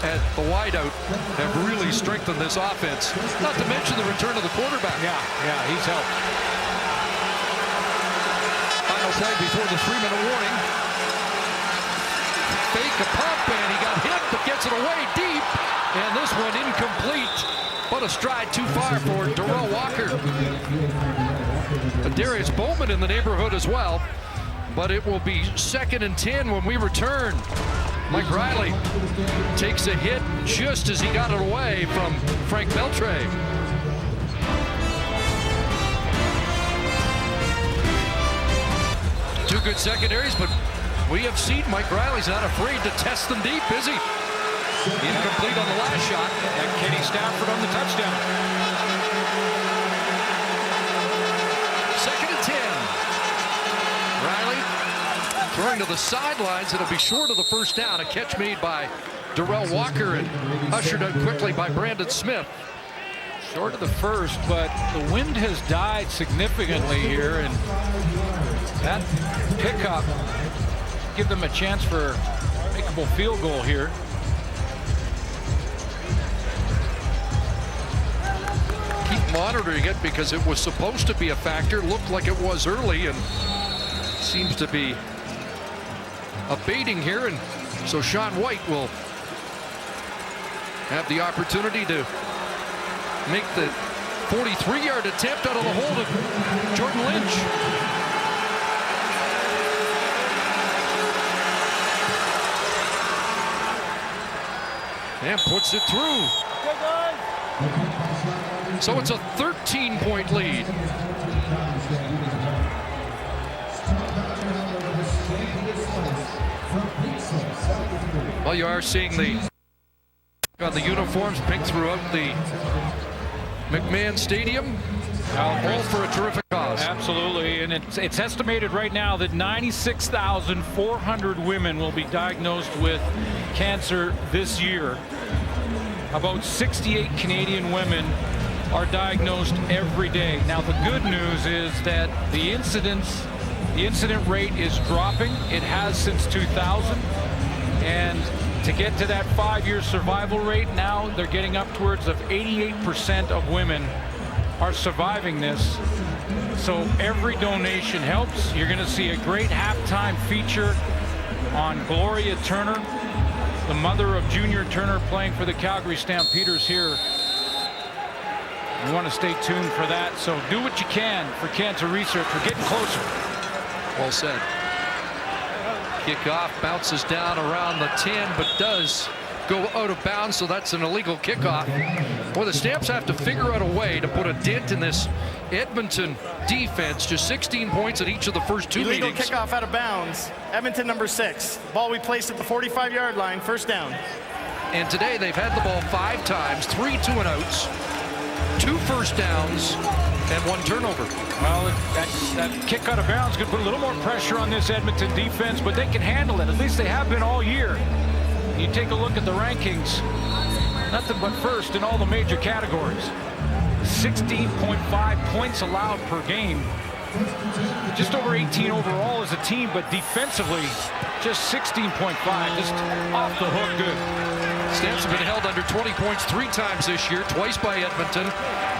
at the wideout have really strengthened this offense. Not to mention the return of the quarterback. Yeah, he's helped. Final play before the 3-minute warning. Fake a pump, and he got hit, but gets it away deep. And this one incomplete, but a stride too far for Darrell Walker. Darius Bowman in the neighborhood as well. But it will be 2nd and 10 when we return. Mike Riley takes a hit just as he got it away from Frank Beltre. Two good secondaries, but we have seen Mike Riley's not afraid to test them deep, is he? Incomplete on the last shot. And Kenny Stafford on the touchdown. 2nd and 10. Riley throwing to the sidelines. It'll be short of the first down. A catch made by Darrell Walker and ushered out quickly by Brandon Smith. Short of the first, but the wind has died significantly here, and that pickup give them a chance for a makeable field goal here. Keep monitoring it because it was supposed to be a factor. Looked like it was early and seems to be abating here, and so Sean White will have the opportunity to make the 43-yard attempt out of the hold of Jordan Lynch. And puts it through. So it's a 13-point lead. Well, you are seeing the uniforms pink throughout the McMahon Stadium. All for a terrific cause. Absolutely, and it's estimated right now that 96,400 women will be diagnosed with cancer this year. About 68 Canadian women are diagnosed every day. Now, the good news is that the incident rate is dropping. It has since 2000. And to get to that 5-year survival rate, now they're getting upwards of 88% of women are surviving this. So every donation helps. You're going to see a great halftime feature on Gloria Turner, the mother of Junior Turner, playing for the Calgary Stampeders here. You want to stay tuned for that. So do what you can for cancer research. We're getting closer. Well said. Kickoff bounces down around the 10, but does go out of bounds, so that's an illegal kickoff. Boy, the Stamps have to figure out a way to put a dent in this Edmonton defense. Just 16 points at each of the first 2 Illegal meetings. kickoff out of bounds. Edmonton number 6. Ball we placed at the 45-yard line. First down. And today they've had the ball 5 times, 3 2-and-outs, 2 first downs, and 1 turnover. Well, that kick out of bounds could put a little more pressure on this Edmonton defense, but they can handle it. At least they have been all year. You take a look at the rankings, nothing but first in all the major categories. 16.5 points allowed per game. Just over 18 overall as a team, but defensively, just 16.5. Just off the hook good. Stamps have been held under 20 points 3 times this year, twice by Edmonton,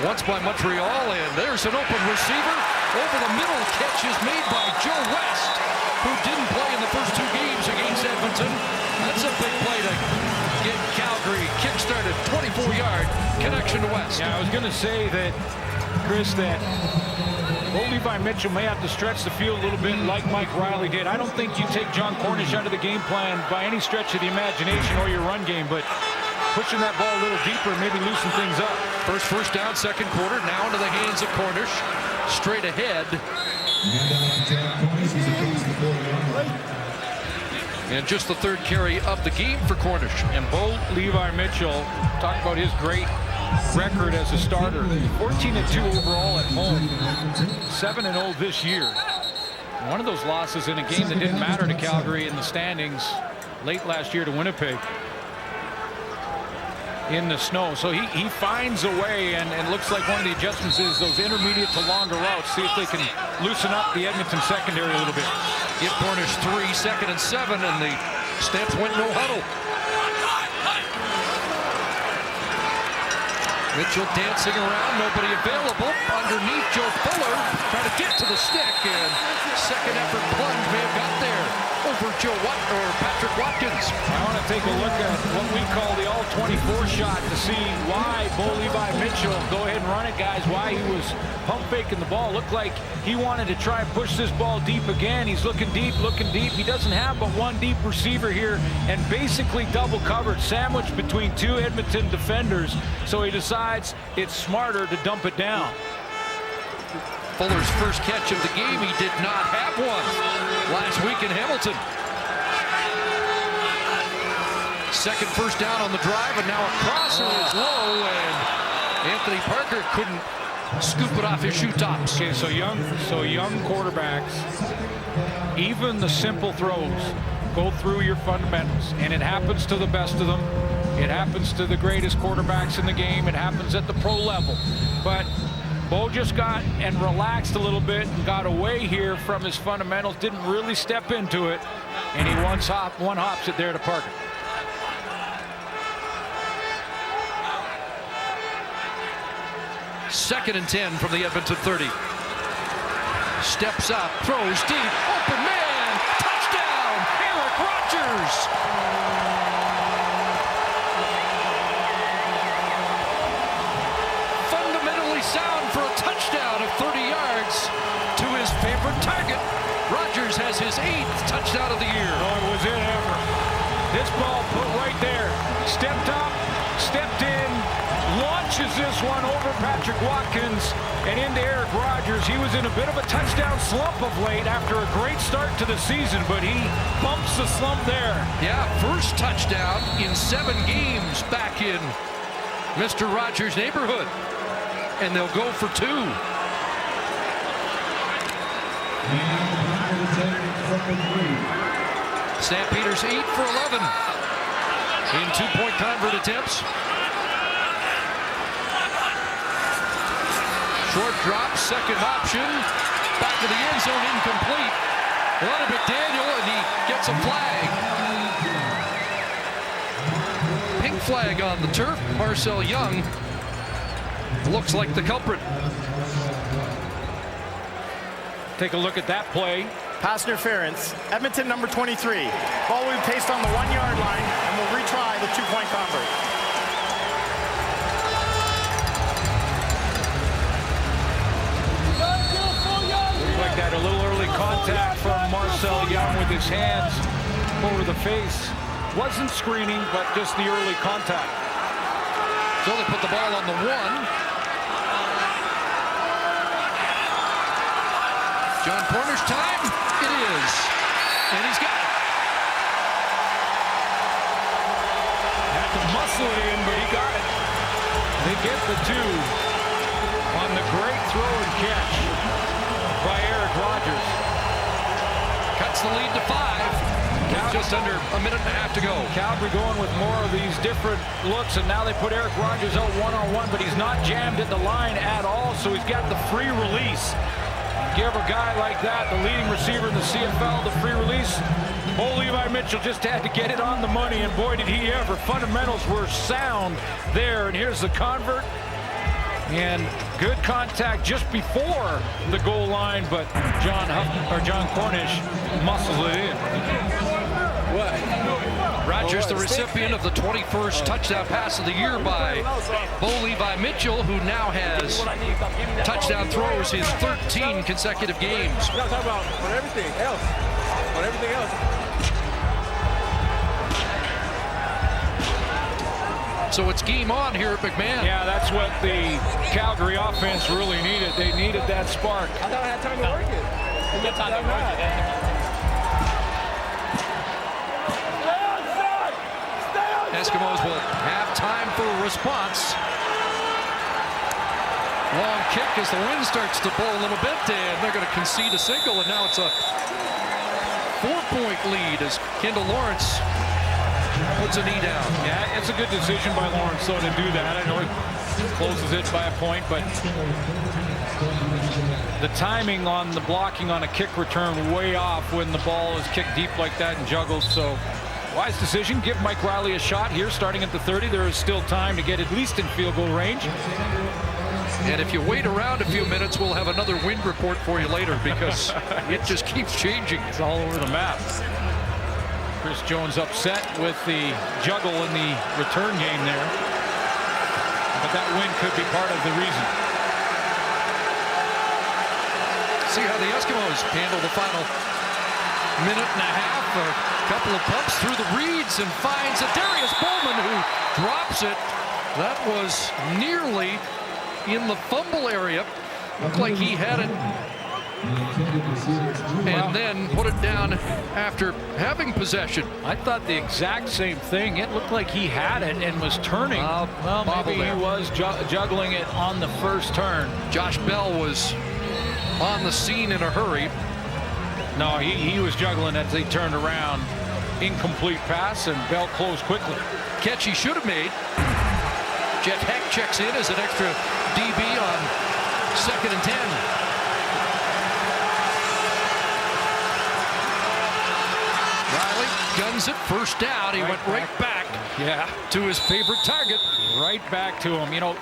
once by Montreal, and there's an open receiver. Over the middle, catch is made by Joe West, who didn't play in the first 2 games against Edmonton. That's a big play to get Calgary kick-started. 24-yard connection to West. Yeah, I was going to say that, Chris, that Levi Mitchell may have to stretch the field a little bit like Mike Riley did. I don't think you take John Cornish out of the game plan by any stretch of the imagination or your run game, but pushing that ball a little deeper, maybe loosen things up. First down, second quarter, now into the hands of Cornish. Straight ahead. And just the 3rd carry of the game for Cornish. And Bo Levi Mitchell, talk about his great record as a starter. 14-2 overall at home, 7-0 this year. One of those losses in a game that didn't matter to Calgary in the standings late last year to Winnipeg in the snow. So he finds a way, and looks like one of the adjustments is those intermediate to longer routes. See if they can loosen up the Edmonton secondary a little bit. Give Cornish 3, 2nd and 7, and the Stamps went no huddle. Mitchell dancing around, nobody available. Underneath, Joe Fuller trying to get to the stick, and second effort plunge may have got there over Patrick Watkins. I want to take a look at what we call the all-24 shot to see why Bo Levi Mitchell, go ahead and run it, guys, why he was pump faking the ball. Looked like he wanted to try and push this ball deep again. He's looking deep. He doesn't have but one deep receiver here, and basically double covered, sandwiched between 2 Edmonton defenders. So he decides it's smarter to dump it down. Fuller's first catch of the game, he did not have one last week in Hamilton. Second first down on the drive, and now a crosser is low, and Anthony Parker couldn't scoop it off his shoe tops. Okay, so young quarterbacks, even the simple throws, go through your fundamentals, and it happens to the best of them. It happens to the greatest quarterbacks in the game. It happens at the pro level. But Bo just got and relaxed a little bit and got away here from his fundamentals, didn't really step into it, and he one-hops it there to Parker. Second and 10 from the Edmonton 30. Steps up, throws deep, open man, touchdown, Eric Rogers. Fundamentally sound for a touchdown of 30 yards to his favorite target. Rogers has his 8th touchdown of the year. Oh, was it ever. This ball put right there. Stepped up, stepped in, launches this one over Patrick Watkins and into Eric Rogers. He was in a bit of a touchdown slump of late after a great start to the season, but he bumps the slump there. Yeah, first touchdown in 7 games back in Mr. Rogers' neighborhood. And they'll go for 2. Stampeders 8 for 11 in 2-point convert attempts. Short drop, second option. Back to the end zone, incomplete. Leonard McDaniel, and he gets a flag. Pink flag on the turf. Marcel Young looks like the culprit. Take a look at that play. Pass interference. Edmonton number 23. Ball will be placed on the 1 yard line, and we'll retry the 2-point convert. Looks like that a little early contact from Marcel Young with his hands over the face. Wasn't screening, but just the early contact. So they put the ball on the 1. John Cornish time. It is. And he's got it. Had to muscle it in, but he got it. They get the 2 on the great throw and catch by Eric Rogers. Cuts the lead to 5. Just under a minute and a half to go. Calgary going with more of these different looks, and now they put Eric Rogers out one-on-one, but he's not jammed at the line at all, so he's got the free release. Give a guy like that, the leading receiver in the CFL, the free release. Old Levi Mitchell just had to get it on the money, and boy, did he ever. Fundamentals were sound there, and here's the convert. And good contact just before the goal line, but John Cornish muscles it in. Rogers, the recipient of the 21st touchdown pass of the year by Bo Levi Mitchell, who now has touchdown throws in 13 consecutive games. You gotta talk about on everything else. On everything else. So it's game on here at McMahon. Yeah, that's what the Calgary offense really needed. They needed that spark. I thought I had time to work it. You got time to work it. Eskimos will have time for a response. Long kick as the wind starts to blow a little bit, and they're going to concede a single, and now it's a 4-point lead as Kendall Lawrence puts a knee down. Yeah, it's a good decision by Lawrence, though, to do that. I know he closes it by a point, but the timing on the blocking on a kick return way off when the ball is kicked deep like that and juggled, so wise decision. Give Mike Riley a shot here starting at the 30. There is still time to get at least in field goal range. And if you wait around a few minutes, we'll have another wind report for you later because it just keeps changing. It's all over the map. Chris Jones upset with the juggle in the return game there. But that wind could be part of the reason. See how the Eskimos handle the final minute and a half. A couple of pumps through the reeds and finds a Darius Bowman who drops it. That was nearly in the fumble area. Looked like he had it and then put it down after having possession. I thought the exact same thing. It looked like he had it and was turning. Well, maybe he was juggling it on the first turn. Josh Bell was on the scene in a hurry. No, he was juggling as they turned around. Incomplete pass, and Bell closed quickly. Catch he should have made. Jeff Heck checks in as an extra DB on 2nd and 10. Riley guns it, first down. He went right back to his favorite target. Right back to him. You know,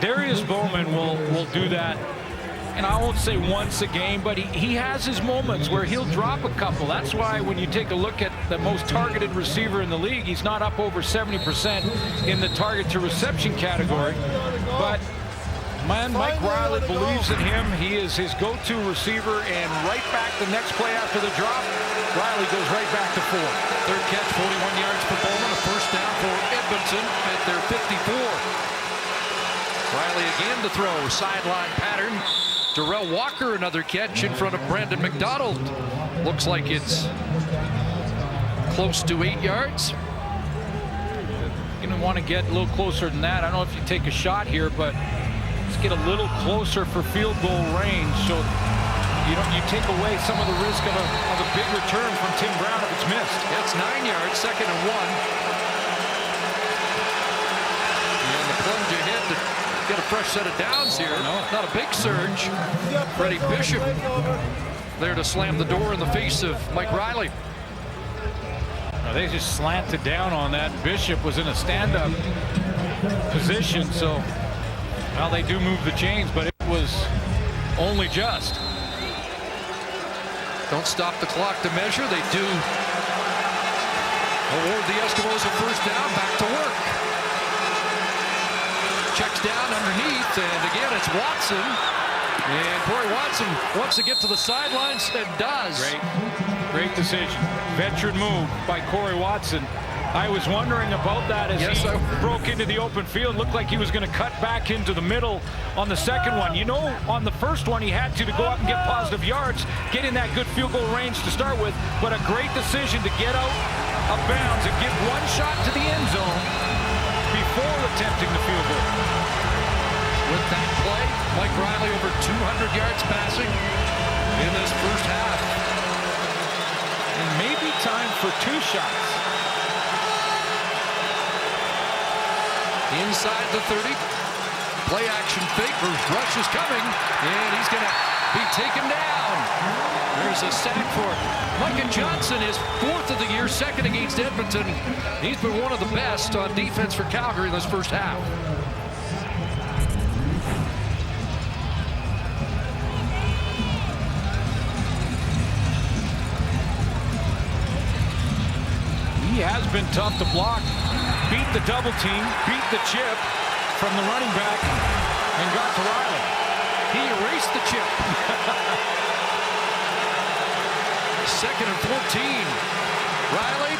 Darius Bowman will do that. And I won't say once a game, but he has his moments where he'll drop a couple. That's why when you take a look at the most targeted receiver in the league, he's not up over 70% in the target to reception category. But man, Mike Riley believes in him. He is his go-to receiver, and right back the next play after the drop, Riley goes right back to 4. Third catch, 41 yards for Bowman, a first down for Edmonton at their 54. Riley again to throw, sideline pattern. Darrell Walker, another catch in front of Brandon McDonald. Looks like it's close to 8 yards. You're going to want to get a little closer than that. I don't know if you take a shot here, but let's get a little closer for field goal range. So you take away some of the risk of a big return from Tim Brown if it's missed. That's 9 yards, 2nd and 1. And the plunge ahead to get a fresh set of downs here. Not a big surge. Freddie Bishop there to slam the door in the face of Mike Riley. They just slanted down on that. Bishop was in a stand-up position, so well, they do move the chains, but it was only just. Don't stop the clock to measure. They do award the Eskimos a first down. Back to work. Checks down underneath, and again it's Watson. And Corey Watson wants to get to the sidelines and does. Great decision. Veteran move by Corey Watson. I was wondering about that as he broke into the open field. Looked like he was going to cut back into the middle on the second one. You know, on the first one he had to go up and get positive yards, get in that good field goal range to start with, but a great decision to get out of bounds and give one shot to the end zone before attempting the field goal. With that play, Mike Riley over 200 yards passing in this first half. And maybe time for 2 shots. Inside the 30. Play action fake. Rush is coming, and he's going to be taken down. There's a sack for Micah Johnson, his 4th of the year, 2nd against Edmonton. He's been one of the best on defense for Calgary in this first half. He has been tough to block. Beat the double team, beat the chip from the running back, and got to Riley. He erased the chip. 2nd and 14. Riley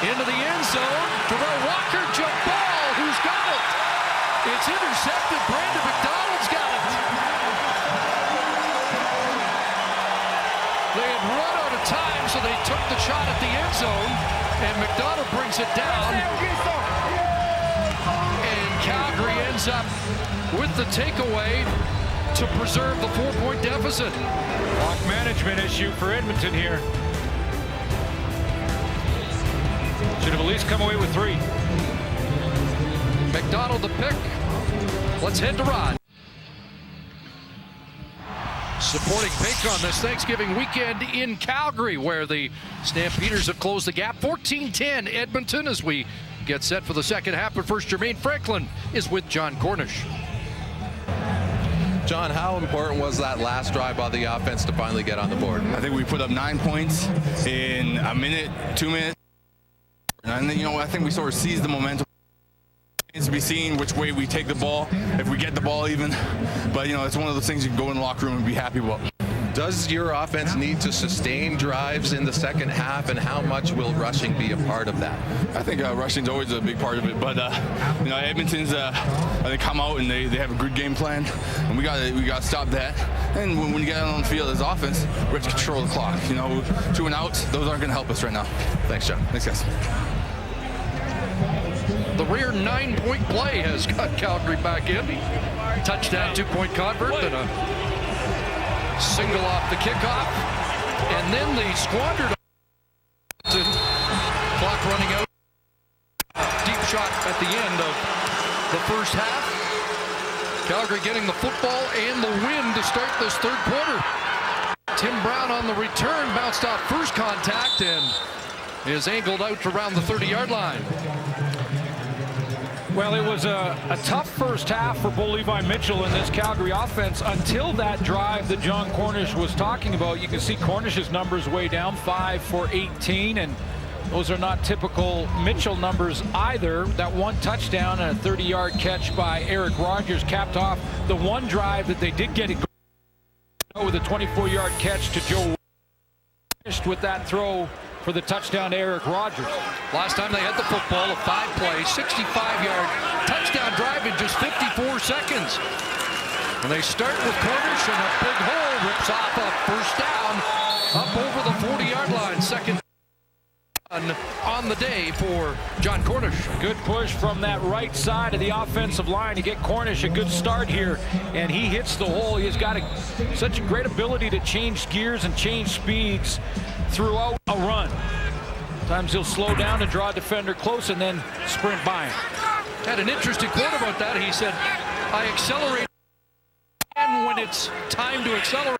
into the end zone. Terrell Walker, jump ball. Who's got it? It's intercepted. Brandon McDonald's got it. They had run out of time, so they took the shot at the end zone, and McDonald brings it down. And Calgary ends up with the takeaway to preserve the 4-point deficit. Clock management issue for Edmonton here. Should have at least come away with 3. McDonald the pick. Let's head to Rod. Supporting Pink on this Thanksgiving weekend in Calgary, where the Stampeders have closed the gap. 14-10 Edmonton as we get set for the second half. But first, Jermaine Franklin is with John Cornish. John, how important was that last drive by the offense to finally get on the board? I think we put up 9 points in a minute, 2 minutes. And then, I think we sort of seized the momentum. To be seen which way we take the ball, if we get the ball even. But, it's one of those things you can go in the locker room and be happy about. Does your offense need to sustain drives in the second half, and how much will rushing be a part of that? I think rushing's always a big part of it, but Edmonton's they come out and they have a good game plan, and we got to stop that. And when you get out on the field as offense, we have to control the clock. 2 and outs, those aren't going to help us right now. Thanks, John. Thanks, guys. The rare 9-point play has got Calgary back in. Touchdown, 2-point convert, and a single off the kickoff. And then the squandered clock running out. Deep shot at the end of the first half. Calgary getting the football and the win to start this third quarter. Tim Brown on the return, bounced off first contact and is angled out to around the 30-yard line. Well, it was a tough first half for Bo Levi Mitchell in this Calgary offense until that drive that John Cornish was talking about. You can see Cornish's numbers way down, 5 for 18, and those are not typical Mitchell numbers either. That 1 touchdown and a 30-yard catch by Eric Rogers capped off the one drive that they did get it with a 24-yard catch to Joe. Finished with that throw for the touchdown to Eric Rogers. Last time they had the football, a 5-play, 65-yard touchdown drive in just 54 seconds. And they start with Cornish, and a big hole rips off a first down up over the 40-yard line. Second on the day for John Cornish. Good push from that right side of the offensive line to get Cornish a good start here, and he hits the hole. He's got such a great ability to change gears and change speeds throughout a run. Sometimes he'll slow down and draw a defender close and then sprint by him. Had an interesting quote about that. He said, I accelerate, and when it's time to accelerate.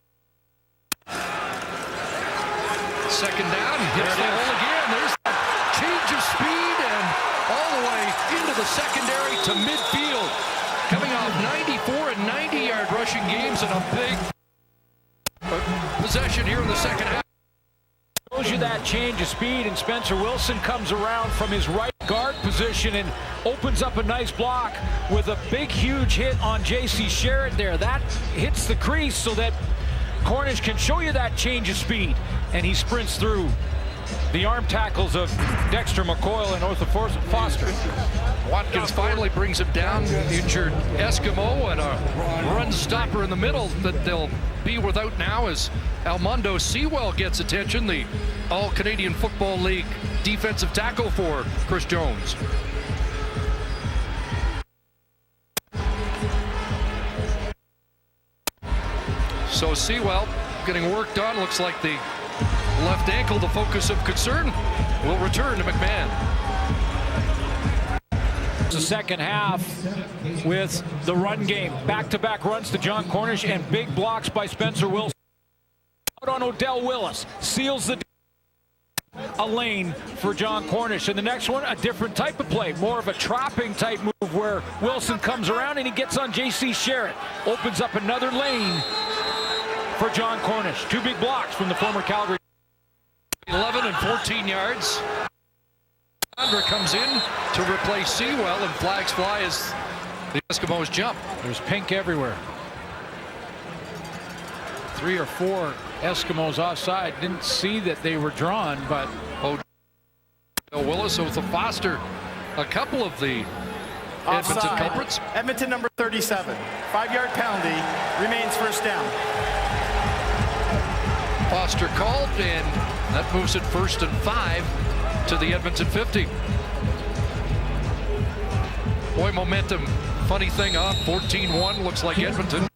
Second down, hits the hole again. There's that change of speed and all the way into the secondary to midfield. Coming off 94 and 90-yard rushing games and a big possession here in the second half. Shows you that change of speed, and Spencer Wilson comes around from his right guard position and opens up a nice block with a big, huge hit on J.C. Sherritt there. That hits the crease so that Cornish can show you that change of speed, and he sprints through the arm tackles of Dexter McCoyle and Arthur Foster. Watkins finally brings him down. Injured Eskimo and a run stopper in the middle that they'll be without now as Almondo Sewell gets attention, the All-Canadian Football League defensive tackle for Chris Jones. So Sewell getting worked on. Looks like the left ankle, the focus of concern, will return to McMahon. The second half with the run game. Back-to-back runs to John Cornish and big blocks by Spencer Wilson. Out on Odell Willis. Seals a lane for John Cornish. And the next one, a different type of play. More of a trapping type move where Wilson comes around and he gets on J.C. Sherritt. Opens up another lane for John Cornish. Two big blocks from the former Calgary. 11 and 14 yards. Andra comes in to replace Sewell, and flags fly as the Eskimos jump. There's pink everywhere. 3 or 4 Eskimos offside. Didn't see that they were drawn, but Odell Willis with a Foster. A couple of the Edmonton Offside. culprits. Edmonton number 37. 5-yard penalty. Remains first down. Foster called, and that moves it 1st and 5 to the Edmonton 50. Boy, momentum. Funny thing, 14-1. Looks like Edmonton.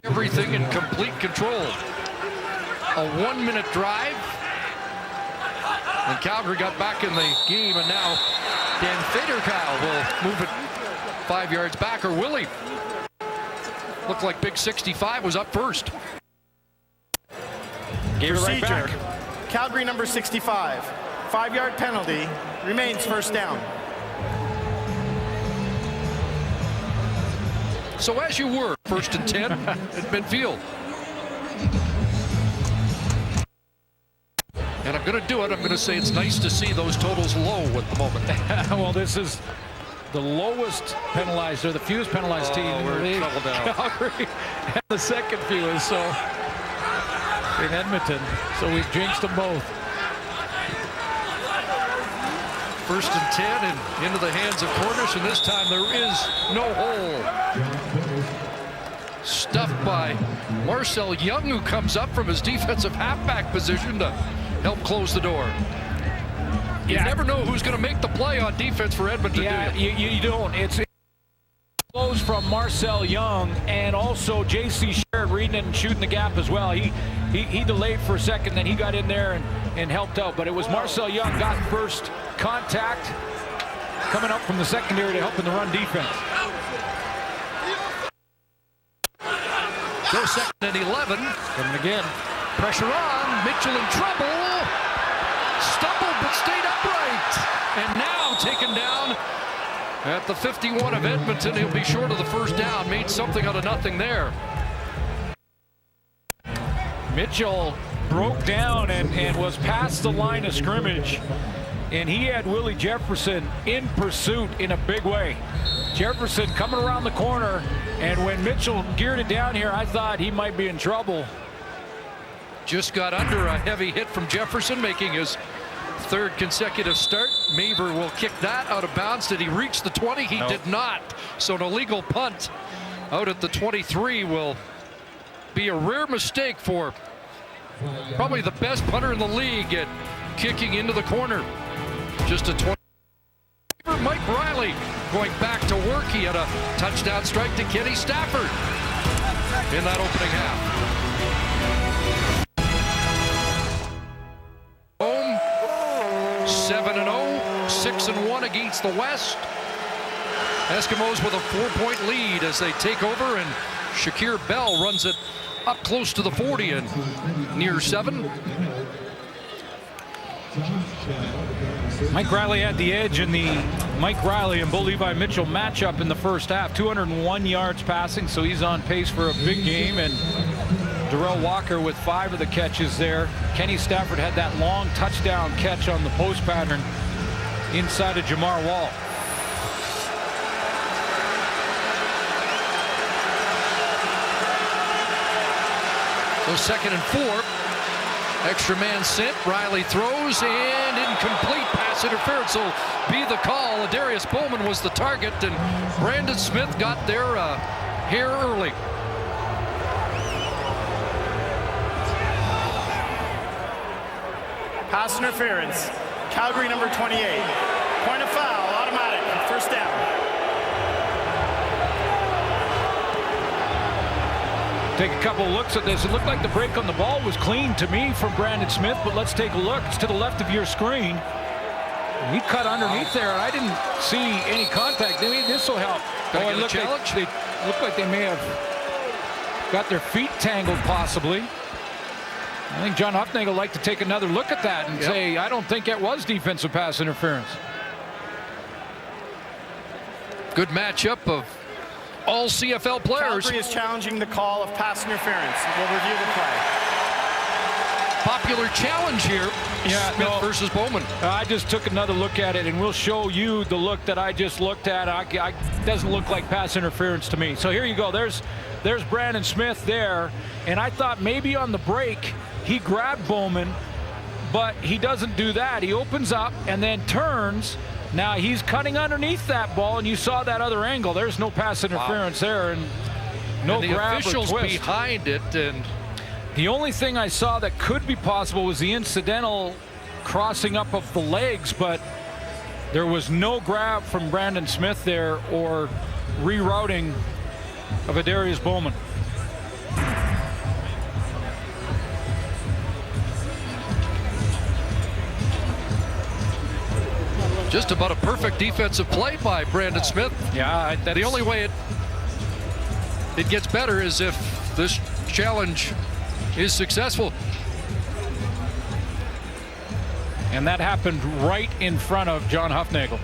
Everything in complete control. A 1-minute drive. And Calgary got back in the game, and now Dan Federkow will move it 5 yards back, or will he? Looked like Big 65 was up first. gave it right Procedure. back. Calgary number 65. 5-yard penalty. Remains first down. So as you were, 1st and 10 at midfield. And I'm going to do it. I'm going to say it's nice to see those totals low at the moment. Well, this is the lowest penalized, or the fewest penalized team in the league. Trouble now. Calgary, and the second fewest, so in Edmonton. So we've jinxed them both. 1st and 10 and into the hands of Cornish, and this time there is no hole. Stuffed by Marcel Young, who comes up from his defensive halfback position to help close the door. You never know who's going to make the play on defense for Edmonton, do you? You don't. It's close from Marcel Young, and also J.C. Sherritt reading it and shooting the gap as well. He delayed for a second, then he got in there and helped out. But it was Marcel Young got first contact coming up from the secondary to help in the run defense. Go 2nd and 11. And again, Pressure on. Mitchell in trouble. Stumbled but stayed upright. And now taken down at the 51 of Edmonton. He'll be short of the first down. Made something out of nothing there. Mitchell broke down and was past the line of scrimmage. And he had Willie Jefferson in pursuit in a big way. Jefferson coming around the corner, and when Mitchell geared it down here, I thought he might be in trouble. Just got under a heavy hit from Jefferson, making his 3rd consecutive start. Maver will kick that out of bounds. Did he reach the 20? He did not. So an illegal punt out at the 23 will be a rare mistake for probably the best punter in the league at kicking into the corner. Just a 20. Mike Riley going back to work. He had a touchdown strike to Kenny Stafford in that opening half. Home 7-0, 6-1 against the West. Eskimos with a 4-point lead as they take over, and Shakir Bell runs it up close to the 40 and near 7. Mike Riley had the edge in the Mike Riley and Bo Levi Mitchell matchup in the first half. 201 yards passing, so he's on pace for a big game. And Darrell Walker with 5 of the catches there. Kenny Stafford had that long touchdown catch on the post pattern inside of Jamar Wall. So 2nd and 4. Extra man sent. Riley throws, and incomplete. Pass interference will be the call. Darius Bowman was the target, and Brandon Smith got there here early. Pass interference. Calgary number 28. Point of foul, automatic, first down. Take a couple looks at this. It looked like the break on the ball was clean to me from Brandon Smith, but let's take a look. It's to the left of your screen. He cut underneath there, and I didn't see any contact. Maybe this will help. It looked like they may have got their feet tangled, possibly. I think John Huffnagel would like to take another look at that and say, I don't think it was defensive pass interference. Good matchup of all CFL players. Calgary is challenging the call of pass interference. We'll review the play. Popular challenge here. Smith versus Bowman. I just took another look at it, and we'll show you the look that I just looked at. Doesn't look like pass interference to me. So here you go. There's Brandon Smith there, and I thought maybe on the break he grabbed Bowman, but he doesn't do that. He opens up and then turns. Now he's cutting underneath that ball, and you saw that other angle. There's no pass interference there, and no and grab officials or twist behind it. And the only thing I saw that could be possible was the incidental crossing up of the legs, but there was no grab from Brandon Smith there or rerouting of Adarius Bowman. Just about a perfect defensive play by Brandon Smith. Yeah, the only way it gets better is if this challenge is successful. And that happened right in front of John Huffnagel.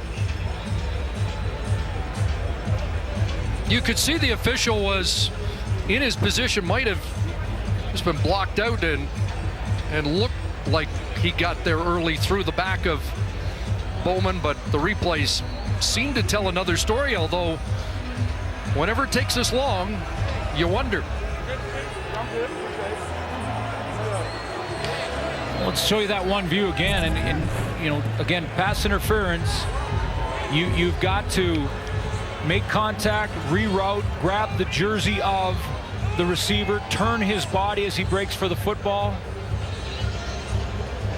You could see the official was in his position, might have just been blocked out and looked like he got there early through the back of Bowman, but the replays seem to tell another story, although whenever it takes this long, you wonder. Let's show you that one view again, and you know, again, pass interference. You've got to make contact, reroute, grab the jersey of the receiver, turn his body as he breaks for the football.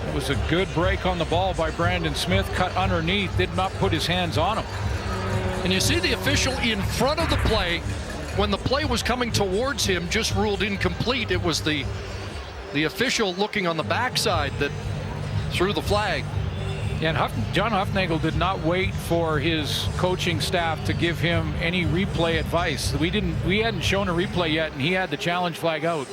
It was a good break on the ball by Brandon Smith, cut underneath, did not put his hands on him. And you see the official in front of the play. When the play was coming towards him, just ruled incomplete. It was the official looking on the backside that threw the flag. And John Huffnagel did not wait for his coaching staff to give him any replay advice. We hadn't shown a replay yet, and he had the challenge flag out.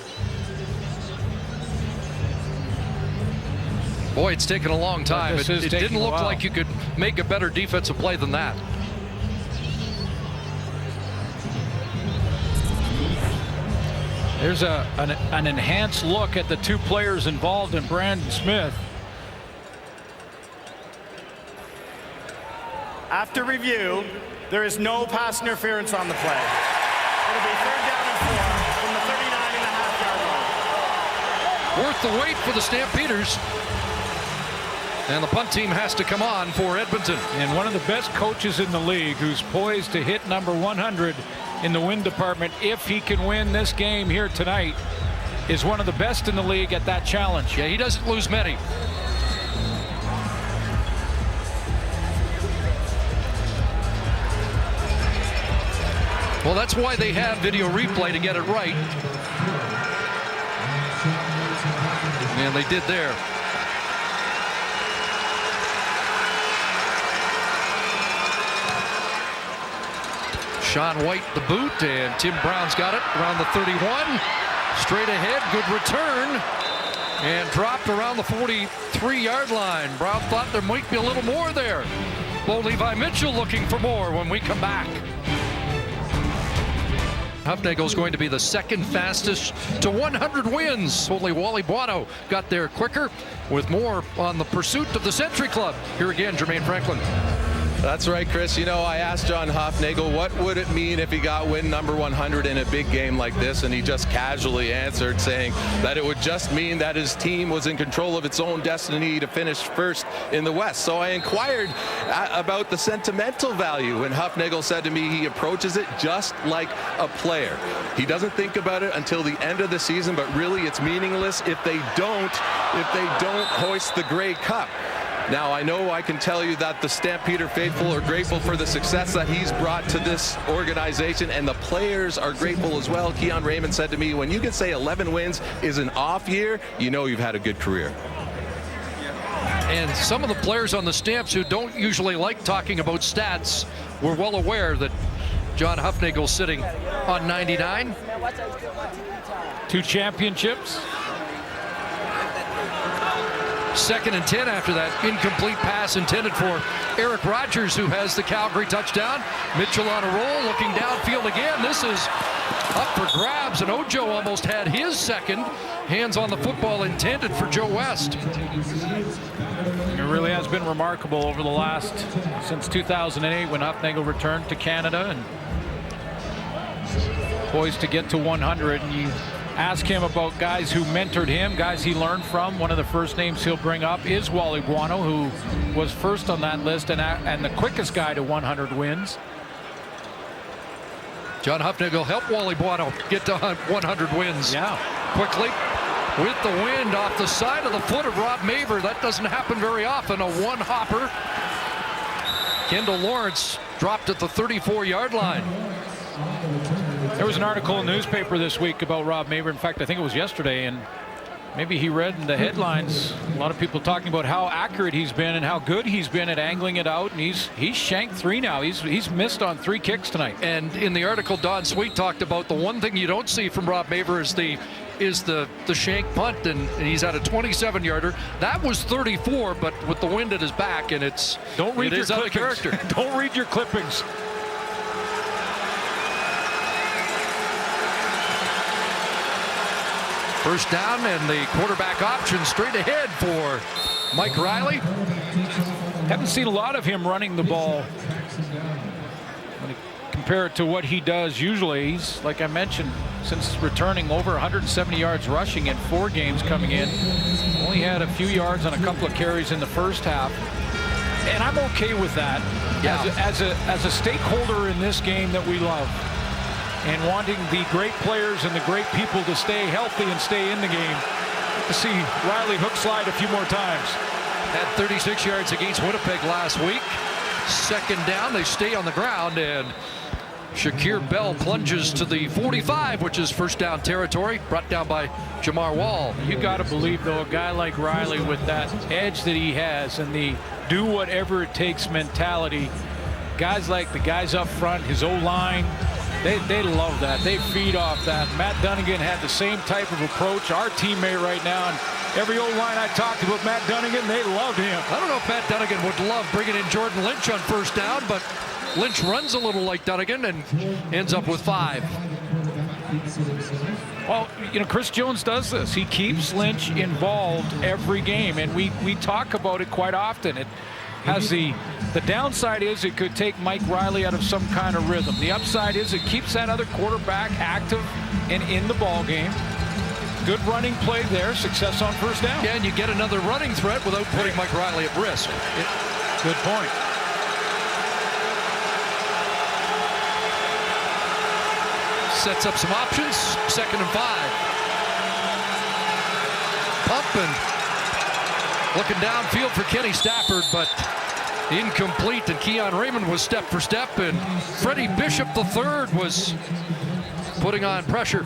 Boy, it's taken a long time. It didn't look like like you could make a better defensive play than that. There's an enhanced look at the two players involved in Brandon Smith. After review, there is no pass interference on the play. It'll be 3rd down and 4 from the 39.5-yard line. Worth the wait for the Stampeders. And the punt team has to come on for Edmonton. And one of the best coaches in the league, who's poised to hit number 100 in the win department if he can win this game here tonight, is one of the best in the league at that challenge. Yeah, he doesn't lose many. Well, that's why they have video replay, to get it right. And they did there. Sean White the boot, and Tim Brown's got it around the 31. Straight ahead, good return, and dropped around the 43-yard line. Brown thought there might be a little more there. Bo Levi Mitchell looking for more when we come back. Hufnagel's going to be the second fastest to 100 wins. Only Wally Buono got there quicker, with more on the pursuit of the Century Club. Here again, Jermaine Franklin. That's right, Chris. You know, I asked John Hufnagel what would it mean if he got win number 100 in a big game like this, and he just casually answered, saying that it would just mean that his team was in control of its own destiny to finish first in the West. So I inquired about the sentimental value, and Hufnagel said to me he approaches it just like a player. He doesn't think about it until the end of the season, but really it's meaningless if they don't hoist the Grey Cup. Now, I know I can tell you that the Stampeder faithful are grateful for the success that he's brought to this organization, and the players are grateful as well. Keon Raymond said to me, when you can say 11 wins is an off year, you know you've had a good career. And some of the players on the Stamps who don't usually like talking about stats were well aware that John Hufnagel's sitting on 99. 2 championships. 2nd and 10 after that incomplete pass intended for Eric Rogers, who has the Calgary touchdown. Mitchell on a roll, looking downfield again. This is up for grabs, and Ojo almost had his second. Hands on the football intended for Joe West. It really has been remarkable over the last, since 2008 when Hufnagel returned to Canada and poised to get to 100. And you ask him about guys who mentored him, guys he learned from. One of the first names he'll bring up is Wally Buono, who was first on that list and the quickest guy to 100 wins. John Hufnagel helped Wally Buono get to 100 wins. Yeah. Quickly, with the wind off the side of the foot of Rob Maver. That doesn't happen very often. A one-hopper. Kendall Lawrence dropped at the 34-yard line. There was an article in the newspaper this week about Rob Maver. In fact, I think it was yesterday, and maybe he read in the headlines a lot of people talking about how accurate he's been and how good he's been at angling it out. And he's shanked 3 now. He's missed on 3 kicks tonight. And in the article, Don Sweet talked about the one thing you don't see from Rob Maver is the shank punt, and he's at a 27-yarder. That was 34, but with the wind at his back, and it is out of character. Don't read your clippings. First down, and the quarterback option straight ahead for Mike Riley. Haven't seen a lot of him running the ball. When you compare it to what he does usually, he's, like I mentioned, since returning over 170 yards rushing in 4 games coming in. Only had a few yards on a couple of carries in the first half. And I'm okay with that. Yeah. As a stakeholder in this game that we love, and wanting the great players and the great people to stay healthy and stay in the game, to see Riley hook slide a few more times. Had 36 yards against Winnipeg last week. 2nd down, they stay on the ground, and Shakir Bell plunges to the 45, which is first down territory, brought down by Jamar Wall. You got to believe, though, a guy like Riley with that edge that he has and the do whatever it takes mentality, guys like the guys up front, his O-line, they love that. They feed off that. Matt Dunnigan had the same type of approach. Our teammate right now, and every O-line I talked about Matt Dunnigan, they loved him. I don't know if Matt Dunnigan would love bringing in Jordan Lynch on first down, but Lynch runs a little like Dunnigan and ends up with 5. Well, you know, Chris Jones does this. He keeps Lynch involved every game, and we talk about it quite often. It has the downside is it could take Mike Riley out of some kind of rhythm. The upside is it keeps that other quarterback active and in the ball game. Good running play there. Success on first down. Yeah, and you get another running threat without putting Mike Riley at risk. Good point. Sets up some options. 2nd and 5. Pumping. Looking downfield for Kenny Stafford, but incomplete, and Keon Raymond was step for step, and Freddie Bishop III was putting on pressure.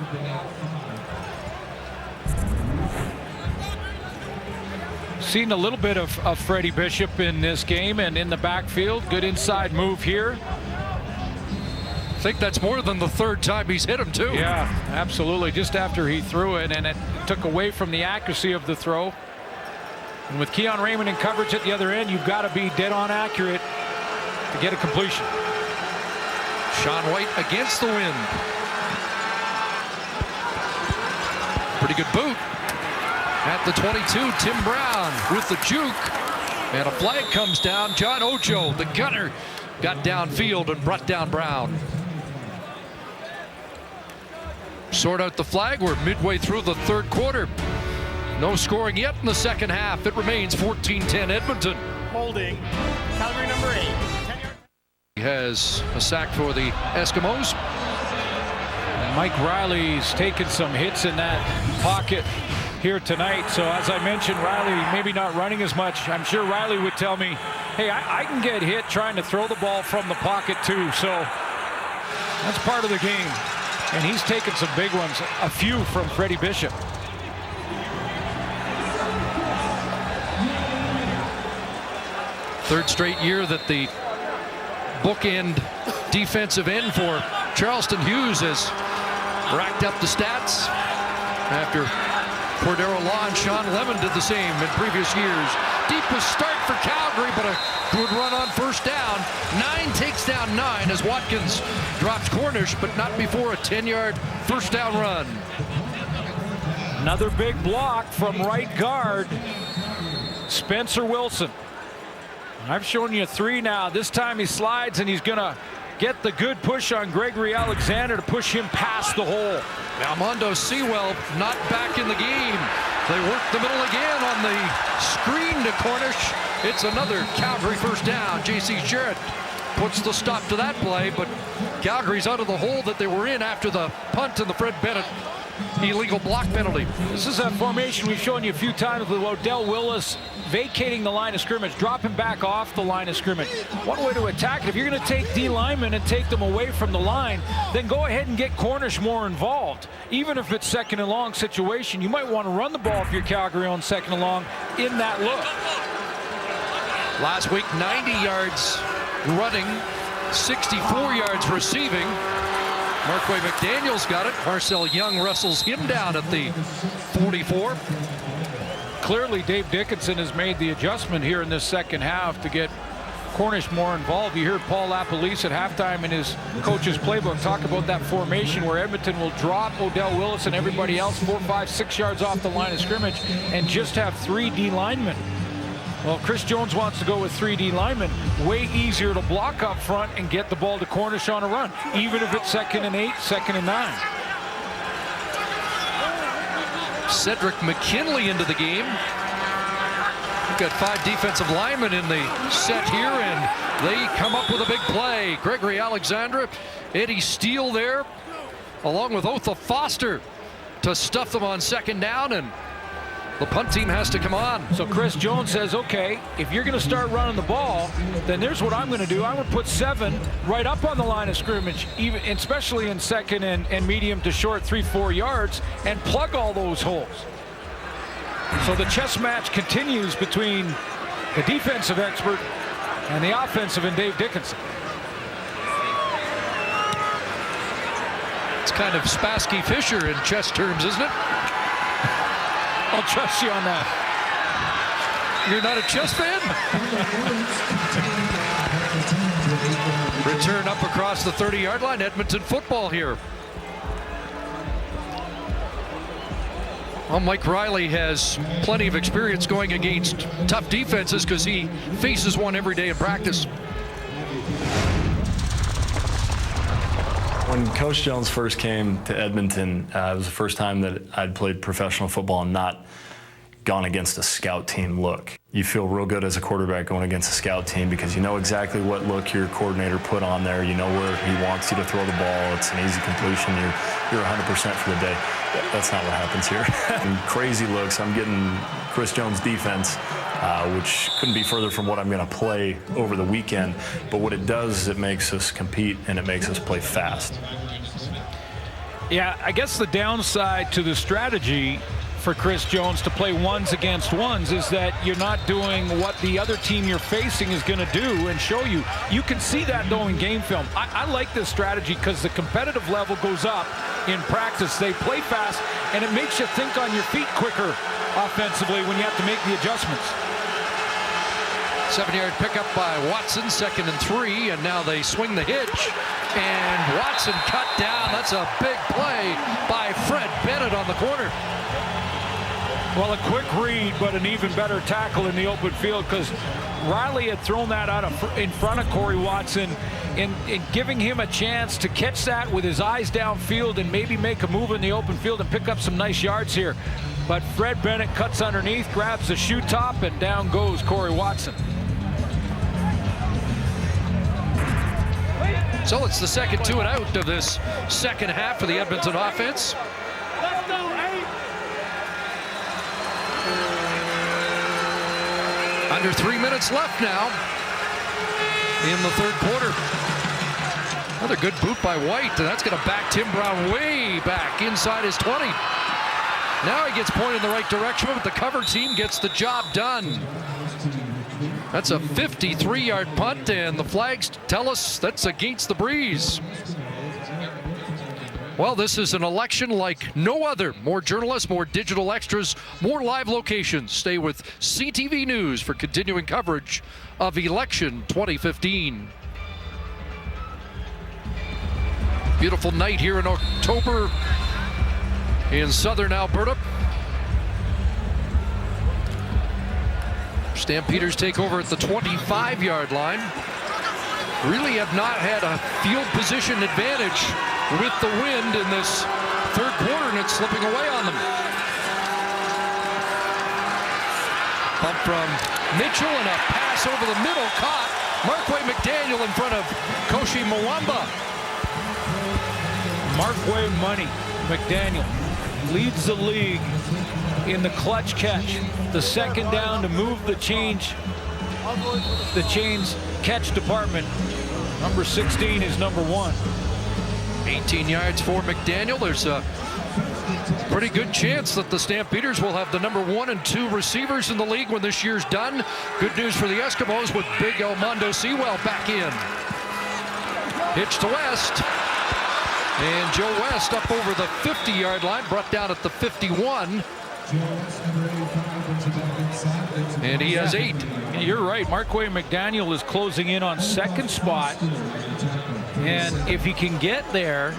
Seen a little bit of Freddie Bishop in this game and in the backfield. Good inside move here. think that's more than the third time he's hit him, too. Yeah, absolutely. Just after he threw it, and it took away from the accuracy of the throw. And with Keon Raymond in coverage at the other end, you've got to be dead on accurate to get a completion. Sean White against the wind. Pretty good boot. At the 22, Tim Brown with the juke. And a flag comes down. John Ojo, the gunner, got downfield and brought down Brown. Sort out the flag. We're midway through the third quarter. No scoring yet in the second half. It remains 14-10 Edmonton. Holding. Calgary number 8. 10-yard. He has a sack for the Eskimos. And Mike Riley's taken some hits in that pocket here tonight. So as I mentioned, Riley maybe not running as much. I'm sure Riley would tell me, hey, I can get hit trying to throw the ball from the pocket too. So that's part of the game. And he's taken some big ones, a few from Freddie Bishop. Third straight year that the bookend defensive end for Charleston Hughes has racked up the stats after Cordero Law and Sean Lemon did the same in previous years. Deepest start for Calgary, but a good run on first down. 9 takes down 9 as Watkins drops Cornish, but not before a 10-yard first down run. Another big block from right guard, Spencer Wilson. I've shown you 3 now. This time he slides and he's going to get the good push on Gregory Alexander to push him past the hole. Now Mondo Sewell not back in the game. They work the middle again on the screen to Cornish. It's another Calgary first down. J.C. Sherritt puts the stop to that play, but Calgary's out of the hole that they were in after the punt and the Fred Bennett illegal block penalty. This is a formation we've shown you a few times with Odell Willis vacating the line of scrimmage, dropping back off the line of scrimmage. One way to attack it, if you're going to take D linemen and take them away from the line, then go ahead and get Cornish more involved. Even if it's second and long situation, you might want to run the ball if you're Calgary on second and long in that look. Last week, 90 yards running, 64 yards receiving. Marquay McDaniel's got it. Marcel Young wrestles him down at the 44. Clearly, Dave Dickinson has made the adjustment here in this second half to get Cornish more involved. You heard Paul LaPolice at halftime in his coach's playbook talk about that formation where Edmonton will drop Odell Willis and everybody else 4, 5, 6 yards off the line of scrimmage and just have 3 D linemen. Well, Chris Jones wants to go with 3 D linemen. Way easier to block up front and get the ball to Cornish on a run, even if it's 2nd and 8, 2nd and 9. Cedric McKinley into the game. We've got 5 defensive linemen in the set here, and they come up with a big play. Gregory Alexander, Eddie Steele there, along with Otha Foster to stuff them on 2nd down, and the punt team has to come on. So Chris Jones says, okay, if you're going to start running the ball, then there's what I'm going to do. I'm going to put 7 right up on the line of scrimmage, even especially in 2nd and medium to short 3, 4 yards, and plug all those holes. So the chess match continues between the defensive expert and the offensive in Dave Dickinson. It's kind of Spassky Fisher in chess terms, isn't it? I'll trust you on that. You're not a chess fan? Return up across the 30-yard line. Edmonton football here. Well, Mike Riley has plenty of experience going against tough defenses because he faces one every day in practice. When Coach Jones first came to Edmonton, it was the first time that I'd played professional football and not gone against a scout team look. You feel real good as a quarterback going against a scout team because you know exactly what look your coordinator put on there. You know where he wants you to throw the ball. It's an easy completion. You're 100% for the day. That's not what happens here. Crazy looks. I'm getting Chris Jones' defense, which couldn't be further from what I'm going to play over the weekend. But what it does is it makes us compete and it makes us play fast. Yeah, I guess the downside to the strategy for Chris Jones to play ones against ones is that you're not doing what the other team you're facing is going to do and show you. You can see that though in game film. I like this strategy because the competitive level goes up in practice. They play fast and it makes you think on your feet quicker offensively when you have to make the adjustments. 7-yard pickup by Watson, 2nd and 3, and now they swing the hitch, and Watson cut down. That's a big play by Fred Bennett on the corner. Well, a quick read, but an even better tackle in the open field because Riley had thrown that out in front of Corey Watson and giving him a chance to catch that with his eyes downfield and maybe make a move in the open field and pick up some nice yards here. But Fred Bennett cuts underneath, grabs the shoe top, and down goes Corey Watson. So it's the second 2 and out of this second half for the Edmonton offense. Let's go, 8. Under 3 minutes left now in the third quarter. Another good boot by White, and that's going to back Tim Brown way back inside his 20. Now he gets pointed in the right direction, but the cover team gets the job done. That's a 53-yard punt, and the flags tell us that's against the breeze. Well, this is an election like no other. More journalists, more digital extras, more live locations. Stay with CTV News for continuing coverage of election 2015. Beautiful night here in October in southern Alberta. Stampeders take over at the 25-yard line. Really have not had a field position advantage with the wind in this third quarter, and it's slipping away on them. Bump from Mitchell and a pass over the middle caught. Markway McDaniel in front of Koshi Mwamba. Markway Money McDaniel leads the league in the clutch catch. The second down to move the chains catch department. Number 16 is number 1. 18 yards for McDaniel. There's a pretty good chance that the Stampeders will have the number 1 and 2 receivers in the league when this year's done. Good news for the Eskimos with big Elmondo Sewell back in. Pitch to West. And Joe West up over the 50-yard line, brought down at the 51. And he has 8. You're right. Markway McDaniel is closing in on second spot. And if he can get there,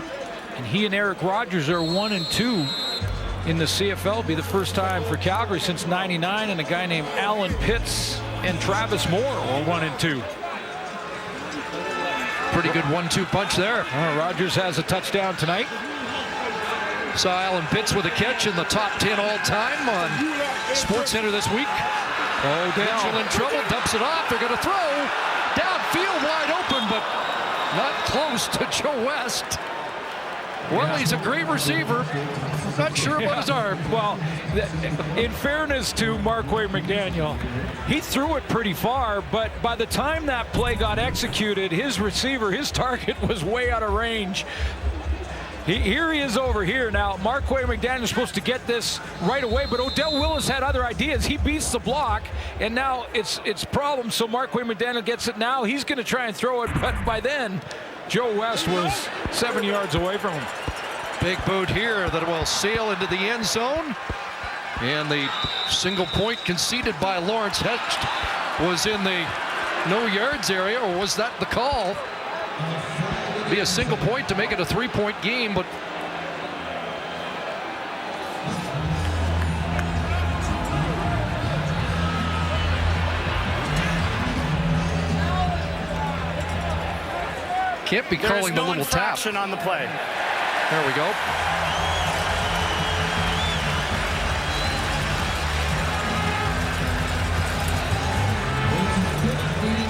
and he and Eric Rogers are 1 and 2 in the CFL, it'll be the first time for Calgary since '99, and a guy named Alan Pitts and Travis Moore are 1 and 2. Pretty good 1-2 punch there. Rogers has a touchdown tonight. Saw Alan Pitts with a catch in the top 10 all-time on SportsCenter this week. Mitchell in trouble, dumps it off. They're going to throw downfield, wide open, but not close to Joe West. Well, he's a great receiver. Not sure about his arm. Well, in fairness to Markway McDaniel, he threw it pretty far, but by the time that play got executed, his receiver, his target was way out of range. Here he is over here. Now, Markway McDaniel is supposed to get this right away, but Odell Willis had other ideas. He beats the block, and now it's problems, so Markway McDaniel gets it now. He's going to try and throw it, but by then, Joe West was 7 yards away from him. Big boot here that will sail into the end zone. And the single point conceded by Lawrence Hecht was in the no yards area, or was that the call? Be a single point to make it a 3-point game, but can't be calling the little tap. There's no infraction on the play. There we go.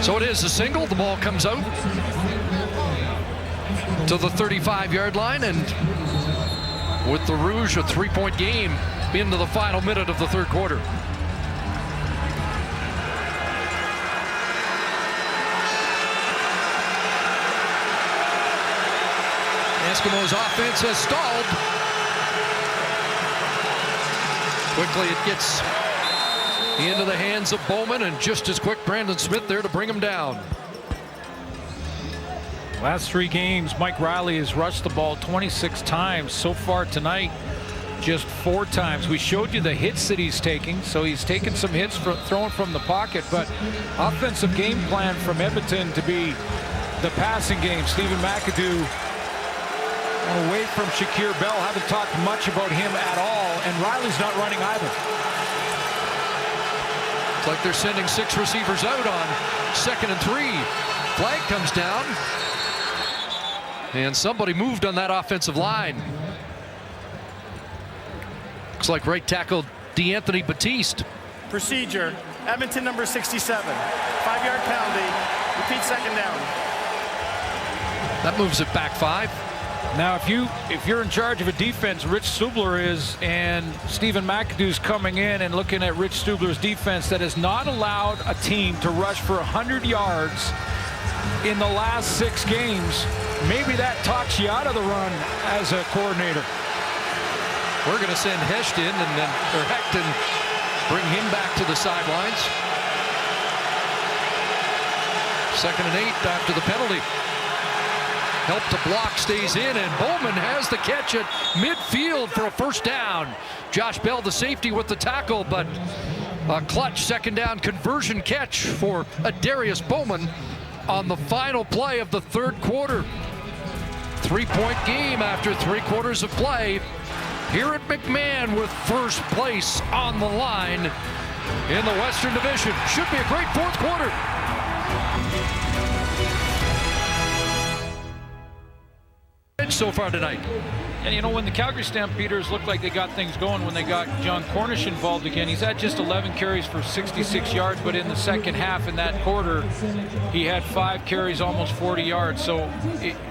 So it is a single. The ball comes out to the 35-yard line, and with the Rouge, a 3-point game into the final minute of the third quarter. Eskimos offense has stalled. Quickly it gets into the hands of Bowman, and just as quick Brandon Smith there to bring him down. Last 3 games, Mike Riley has rushed the ball 26 times. So far tonight, just 4 times. We showed you the hits that he's taking, so he's taken some hits throwing from the pocket, but offensive game plan from Edmonton to be the passing game. Stephen McAdoo away from Shakir Bell. Haven't talked much about him at all, and Riley's not running either. It's like they're sending 6 receivers out on 2nd and 3. Flag comes down, and somebody moved on that offensive line. Looks like right tackle DeAnthony Batiste. Procedure, Edmonton number 67. 5-yard penalty. Repeat 2nd down. That moves it back 5. Now, if you're in charge of a defense, Rich Stubler is, and Stephen McAdoo's coming in and looking at Rich Stubler's defense that has not allowed a team to rush for 100 yards in the last 6 games, maybe that talks you out of the run as a coordinator. We're going to send Hecht in and then bring him back to the sidelines. 2nd and 8 after the penalty. Help to block stays in, and Bowman has the catch at midfield for a 1st down. Josh Bell, the safety, with the tackle, but a clutch 2nd down conversion catch for Adarius Bowman on the final play of the 3rd quarter. 3-point game after 3 quarters of play. Here at McMahon with 1st place on the line in the Western Division. Should be a great 4th quarter. So far tonight. And you know, when the Calgary Stampeders looked like they got things going when they got John Cornish involved again, he's had just 11 carries for 66 yards, but in the 2nd half in that quarter, he had 5 carries, almost 40 yards. So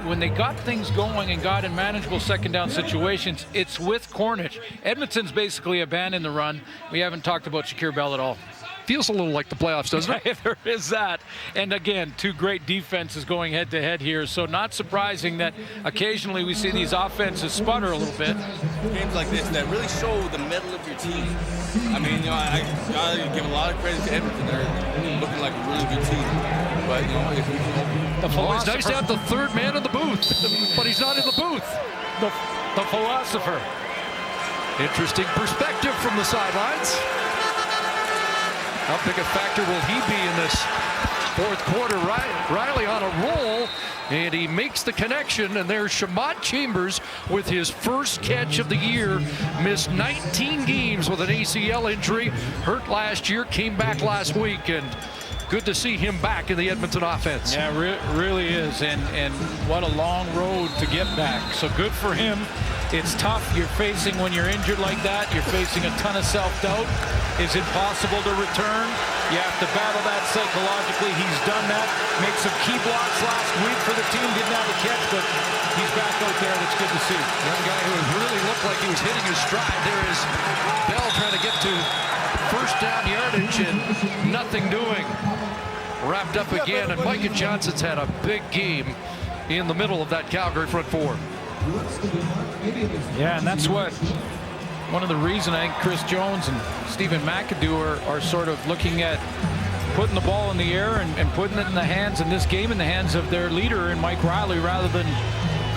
when they got things going and got in manageable 2nd down situations, it's with Cornish. Edmonton's basically abandoned the run. We haven't talked about Shakir Bell at all. Feels a little like the playoffs, doesn't it? There is that. And again, 2 great defenses going head-to-head here, so not surprising that occasionally we see these offenses sputter a little bit. Games like this that really show the mettle of your team. I mean, you know, I give a lot of credit to Edmonton. They're looking like a really good team. But, you know, if we can... It's nice to have the 3rd man in the booth, but he's not in the booth. The philosopher. Interesting perspective from the sidelines. How big a factor will he be in this 4th quarter? Riley on a roll, and he makes the connection, and there's Shamot Chambers with his 1st catch of the year. Missed 19 games with an ACL injury. Hurt last year, came back last week, and good to see him back in the Edmonton offense. Yeah, really is, and what a long road to get back. So good for him. It's tough. You're facing, when you're injured like that, you're facing a ton of self-doubt. Is it possible to return? You have to battle that psychologically. He's done that. Made some key blocks last week for the team. Didn't have a catch, but he's back out there. That's good to see. Young guy who really looked like he was hitting his stride. There is Bell trying to get to 1st down yardage and nothing doing. Wrapped up again, and Micah Johnson's had a big game in the middle of that Calgary front 4. Yeah, and that's one of the reasons I think Chris Jones and Stephen McAdoo are sort of looking at putting the ball in the air and putting it in the hands, in this game, in the hands of their leader in Mike Riley, rather than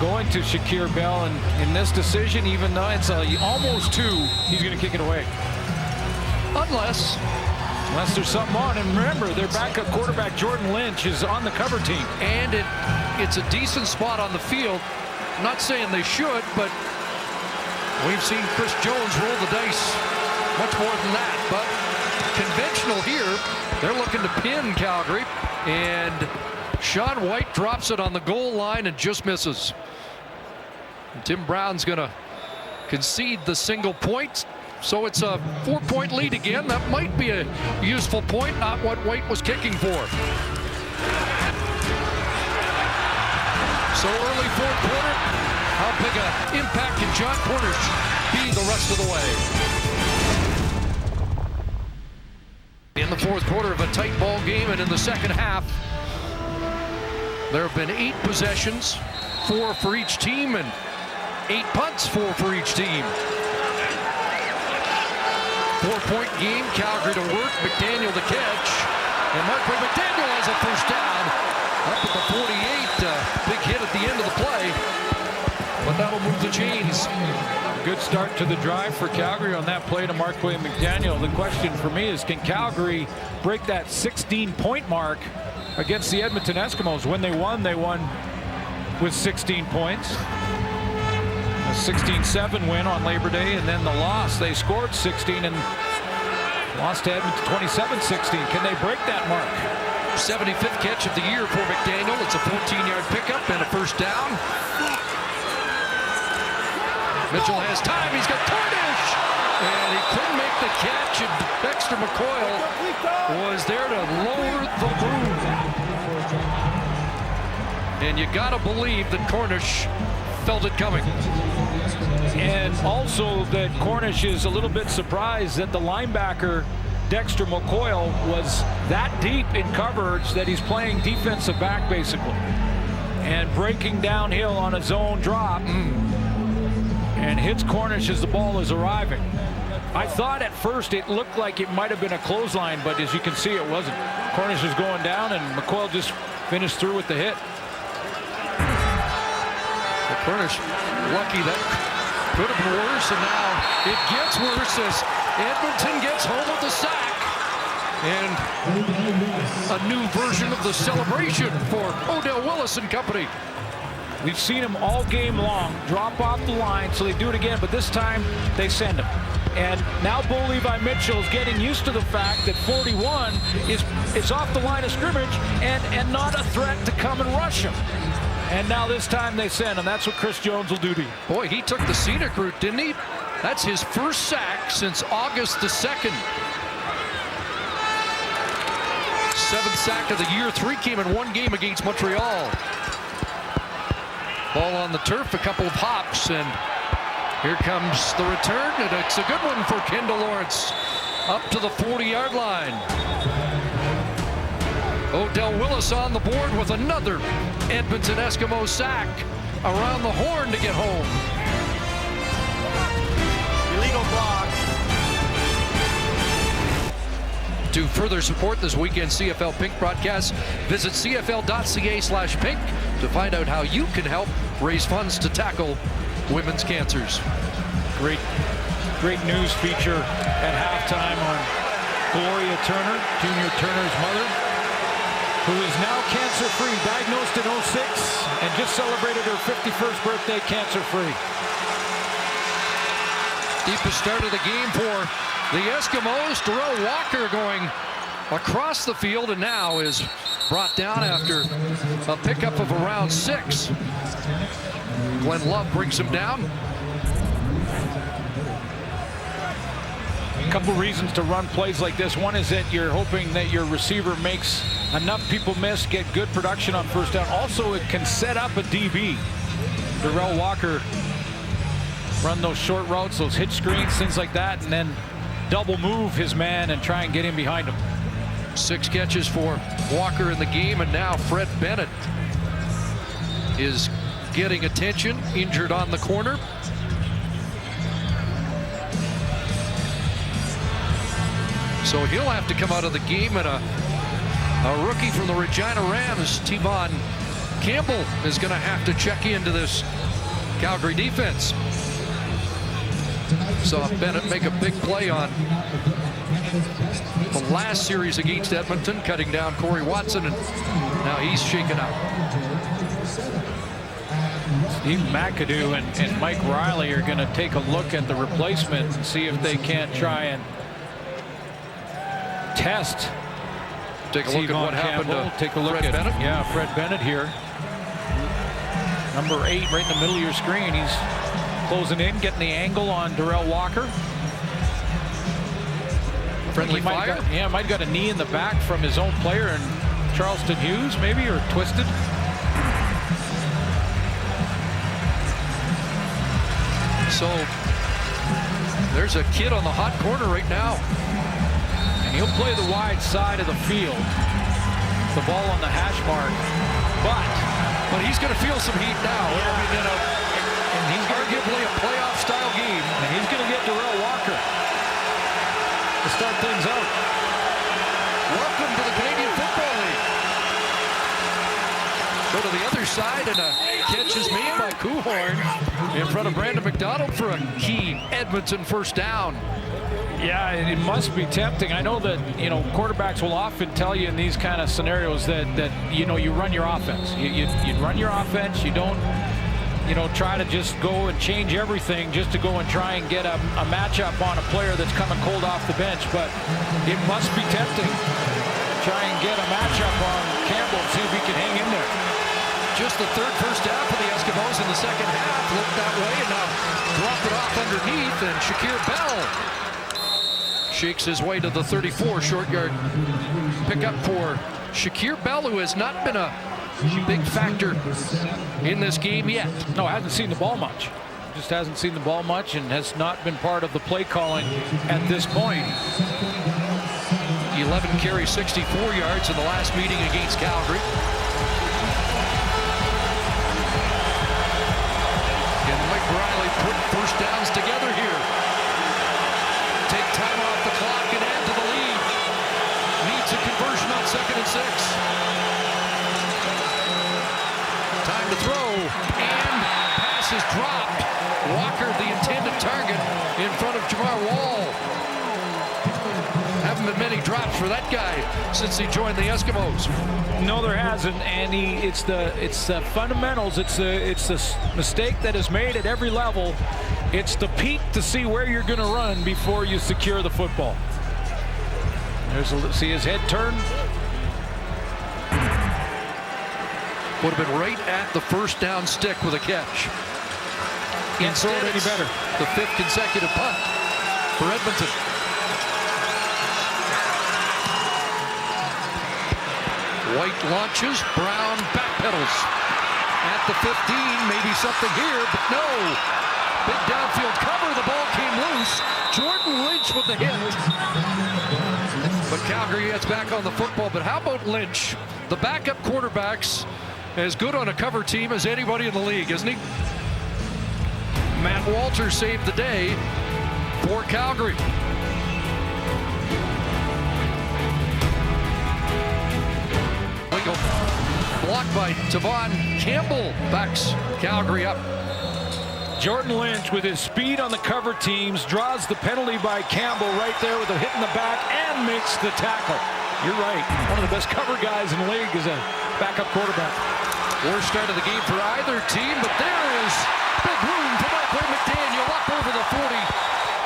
going to Shakir Bell. And in this decision, even though it's almost 2, he's going to kick it away. Unless there's something on. And remember, their backup quarterback, Jordan Lynch, is on the cover team. And it's a decent spot on the field. I'm not saying they should, but we've seen Chris Jones roll the dice much more than that. But conventional here, they're looking to pin Calgary, and Sean White drops it on the goal line and just misses. And Tim Brown's going to concede the single point, so it's a 4-point lead again. That might be a useful point, not what White was kicking for. So early 4th quarter, how big an impact can John Cornish be the rest of the way? In the 4th quarter of a tight ball game, and in the 2nd half, there have been 8 possessions, 4 for each team, and 8 punts, 4 for each team. 4-point game, Calgary to work, McDaniel to catch, and Markway McDaniel has a first down. Up at the 48, big hit at the end of the play, but that'll move the chains. Good start to the drive for Calgary on that play to Markway McDaniel. The question for me is, can Calgary break that 16-point mark against the Edmonton Eskimos? When they won with 16 points. A 16-7 win on Labor Day, and then the loss, they scored 16 and lost to Edmonton 27-16. Can they break that mark? 75th catch of the year for McDaniel. It's a 14-yard pickup and a first down. Mitchell has time. He's got Cornish, and he couldn't make the catch. And Dexter McCoyle was there to lower the boom. And you got to believe that Cornish felt it coming. And also that Cornish is a little bit surprised that the linebacker Dexter McCoyle was that deep in coverage that he's playing defensive back basically and breaking downhill on a zone drop and hits Cornish as the ball is arriving. I thought at first it looked like it might have been a clothesline, but as you can see it wasn't. Cornish was going down and McCoyle just finished through with the hit. Cornish lucky that could have been worse, and now it gets worse as Edmonton gets home with the sack. And a new version of the celebration for Odell Willis and company. We've seen him all game long drop off the line, so they do it again, but this time they send him. And now Bo Levi Mitchell is getting used to the fact that 41 is off the line of scrimmage and not a threat to come and rush him. And now this time they send him. That's what Chris Jones will do to you. Boy, he took the scenic route, didn't he? That's his first sack since August the 2nd. 7th sack of the year. 3 came in one game against Montreal. Ball on the turf, a couple of hops, and here comes the return, and it's a good one for Kendall Lawrence. Up to the 40-yard line. Odell Willis on the board with another Edmonton Eskimo sack. Around the horn to get home. Illegal block. To further support this weekend CFL Pink broadcast, visit cfl.ca/pink to find out how you can help raise funds to tackle women's cancers. Great news feature at halftime on Gloria Turner, Junior Turner's mother, who is now cancer-free, diagnosed in 06 and just celebrated her 51st birthday cancer-free. Deepest start of the game for the Eskimos. Darrell Walker going across the field and now is brought down after a pickup of around 6. Glenn Love brings him down. A couple reasons to run plays like this. One is that you're hoping that your receiver makes enough people miss, get good production on first down. Also, it can set up a DB. Darrell Walker run those short routes, those hitch screens, things like that, and then double move his man and try and get in behind him. 6 catches for Walker in the game, and now Fred Bennett is getting attention, injured on the corner. So he'll have to come out of the game, and a rookie from the Regina Rams, Tevon Campbell, is going to have to check into this Calgary defense. Saw Bennett make a big play on the last series against Edmonton, cutting down Corey Watson, and now he's shaken out. Steve McAdoo and Mike Riley are going to take a look at the replacement and see if they can't try and test. Take a look at what happened to take a look Fred at Bennett. Yeah, Fred Bennett here. Number 8 right in the middle of your screen. He's closing in, getting the angle on Darrell Walker. Friendly fire? Might got a knee in the back from his own player, and Charleston Hughes maybe, or twisted. So there's a kid on the hot corner right now. And he'll play the wide side of the field. The ball on the hash mark. But he's going to feel some heat now. Yeah. I mean, and he's arguably a playoff style game. And he's going to get Darrell Walker. near side, and a catch is made by Kuhorn in front of Brandon McDonald for a key Edmonton first down. Yeah, it must be tempting. I know that, quarterbacks will often tell you in these kind of scenarios that you run your offense. You run your offense. You don't, try to just go and change everything just to go and try and get a matchup on a player that's coming cold off the bench. But it must be tempting. Try and get a matchup on Campbell and see if he can hang in there. Just the third first down for the Eskimos in the second half. Looked that way and now drop it off underneath, and Shakir Bell shakes his way to the 34. Short yard pickup for Shakir Bell, who has not been a big factor in this game yet. No, hasn't seen the ball much. Just hasn't seen the ball much and has not been part of the play calling at this point. 11 carries, 64 yards in the last meeting against Calgary. Can Mike Riley put first downs together here? Take time off the clock and add to the lead. Needs a conversion on 2nd and 6. Time to throw, and pass is dropped. Walker, the intended target, in front of Jamar Wall. Haven't been many drops for that guy since he joined the Eskimos. No, there hasn't, and it's the fundamentals. It's the mistake that is made at every level. It's the peek to see where you're going to run before you secure the football. See his head turn. Would have been right at the first down stick with a catch. Can't throw it any better. The 5th consecutive punt for Edmonton. White launches, Brown backpedals at the 15. Maybe something here, but no. Big downfield cover. The ball came loose. Jordan Lynch with the hit. But Calgary gets back on the football. But how about Lynch? The backup quarterback's as good on a cover team as anybody in the league, isn't he? Matt Walter saved the day for Calgary. Blocked by Tavon Campbell backs Calgary up. Jordan Lynch, with his speed on the cover teams, draws the penalty by Campbell right there with a hit in the back and makes the tackle. You're right. One of the best cover guys in the league is a backup quarterback. Worst start of the game for either team, but there is big room for Markway McDaniel up over the 40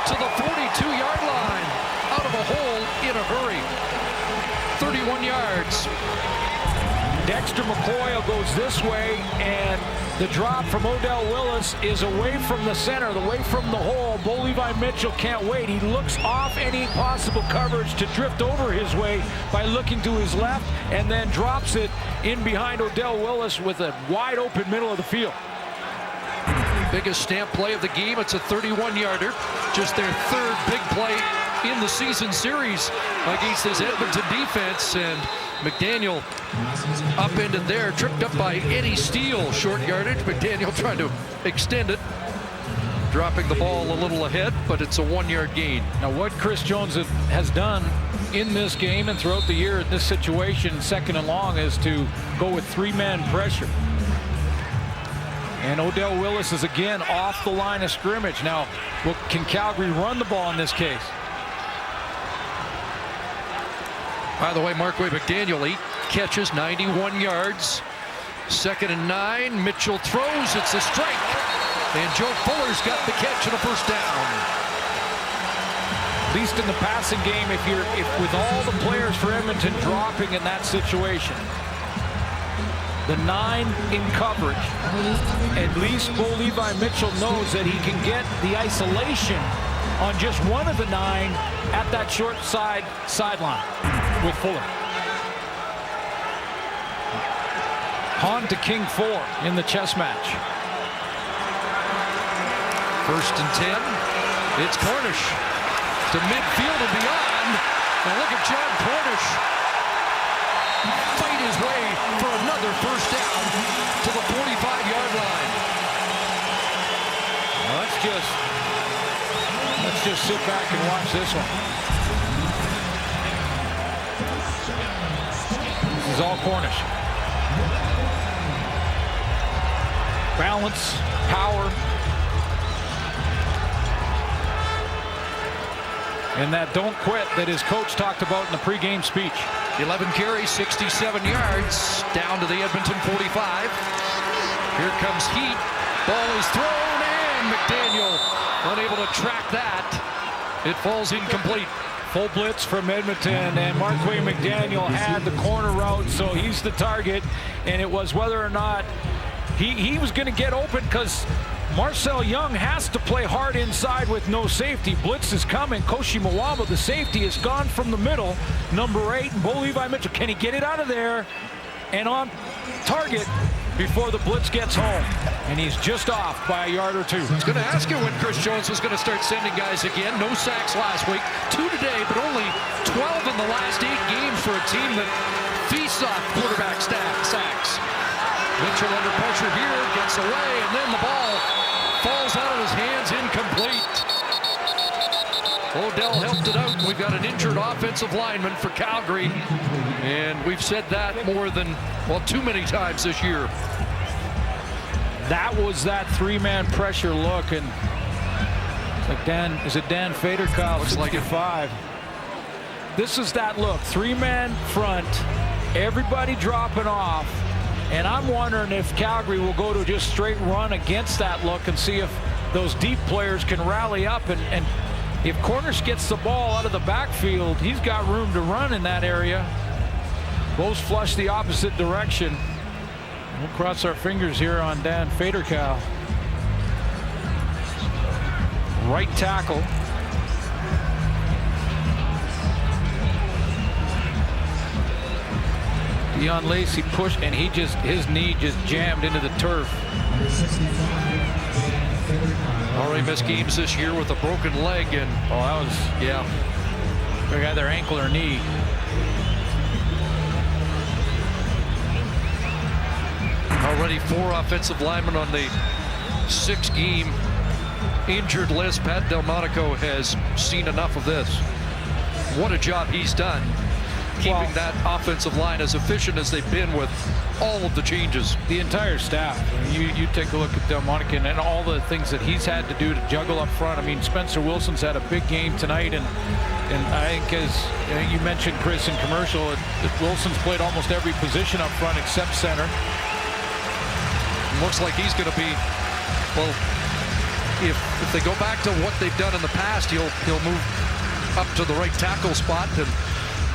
to the 42-yard line. Out of a hole in a hurry. 31 yards. Dexter McCoy goes this way, and the drop from Odell Willis is away from the center, away from the hole. Bo Levi Mitchell can't wait. He looks off any possible coverage to drift over his way by looking to his left, and then drops it in behind Odell Willis with a wide open middle of the field. Biggest stamp play of the game. It's a 31-yarder. Just their third big play in the season series against this Edmonton defense, and McDaniel upended there, tripped up by Eddie Steele. Short yardage. McDaniel trying to extend it, dropping the ball a little ahead, but it's a 1-yard gain. Now, what Chris Jones has done in this game and throughout the year in this situation, 2nd and long, is to go with 3-man pressure. And Odell Willis is again off the line of scrimmage. Now, can Calgary run the ball in this case? By the way, Markway McDaniel, 8 catches, 91 yards. 2nd and 9. Mitchell throws. It's a strike. And Joe Fuller's got the catch and a first down. At least in the passing game, if with all the players for Edmonton dropping in that situation, the 9 in coverage, at least Bo Levi Mitchell knows that he can get the isolation on just one of the 9 at that short sideline with Fuller. Hahn to King 4 in the chess match. 1st and 10. It's Cornish to midfield and beyond. And look at John Cornish fight his way for another first down to the 45-yard line. Well, let's just sit back and watch this one. This is all Cornish. balance, power. And that don't quit that his coach talked about in the pregame speech. 11 carries, 67 yards, down to the Edmonton 45. Here comes Heat. Ball is thrown, and McDaniel unable to track that. It falls incomplete. Full blitz from Edmonton, and Marquay McDaniel had the corner route, so he's the target. And it was whether or not he was going to get open, because Marcel Young has to play hard inside with no safety. Blitz is coming. Koshi Mwamba, the safety, is gone from the middle. Number 8, and Bo Levi Mitchell. Can he get it out of there and on target before the blitz gets home? And he's just off by a yard or 2. I was going to ask you when Chris Jones was going to start sending guys again. No sacks last week, 2 today, but only 12 in the last 8 games for a team that feasts off quarterback sacks. Mitchell under pressure here, gets away, and then the ball falls out of his hands, incomplete. Odell helped it out. We've got an injured offensive lineman for Calgary, and we've said that more than, well, too many times this year. That was that 3-man pressure look, and like is it Dan Fader, Kyle? Looks like it. 5. This is that look, 3-man front, everybody dropping off. And I'm wondering if Calgary will go to just straight run against that look and see if those deep players can rally up. And if Cornish gets the ball out of the backfield, he's got room to run in that area. Both flush the opposite direction. We'll cross our fingers here on Dan Faderkow. Right tackle. Deion Lacey pushed, and his knee just jammed into the turf. Already missed games this year with a broken leg, and that was, yeah, they got their ankle or knee. Already 4 offensive linemen on the 6-game injured list. Pat Delmonico has seen enough of this. What a job he's done keeping that offensive line as efficient as they've been with all of the changes. The entire staff. You take a look at Delmonico and all the things that he's had to do to juggle up front. I mean, Spencer Wilson's had a big game tonight, and I think, as you mentioned, Chris, in commercial, Wilson's played almost every position up front except center. Looks like he's going to be, well, if they go back to what they've done in the past, he'll move up to the right tackle spot, and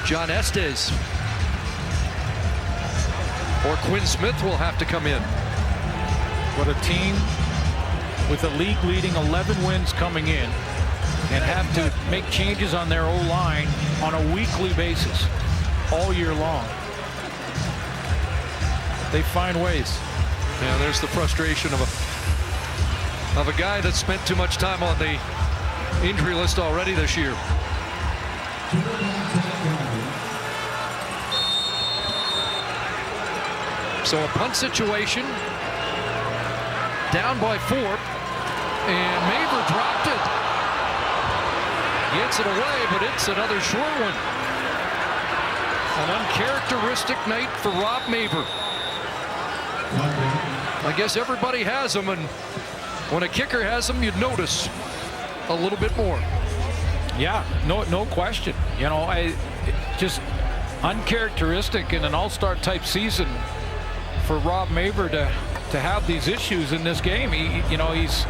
John Estes or Quinn Smith will have to come in. What a team with a league-leading 11 wins coming in, and have to make changes on their O-line on a weekly basis all year long. They find ways. Yeah, there's the frustration of a guy that spent too much time on the injury list already this year. So a punt situation, down by 4, and Maver dropped it. Gets it away, but it's another short one. An uncharacteristic night for Rob Maver. I guess everybody has them, and when a kicker has them, you'd notice a little bit more. Yeah, no question. You know, just uncharacteristic in an all-star type season for Rob Maver to have these issues in this game. He's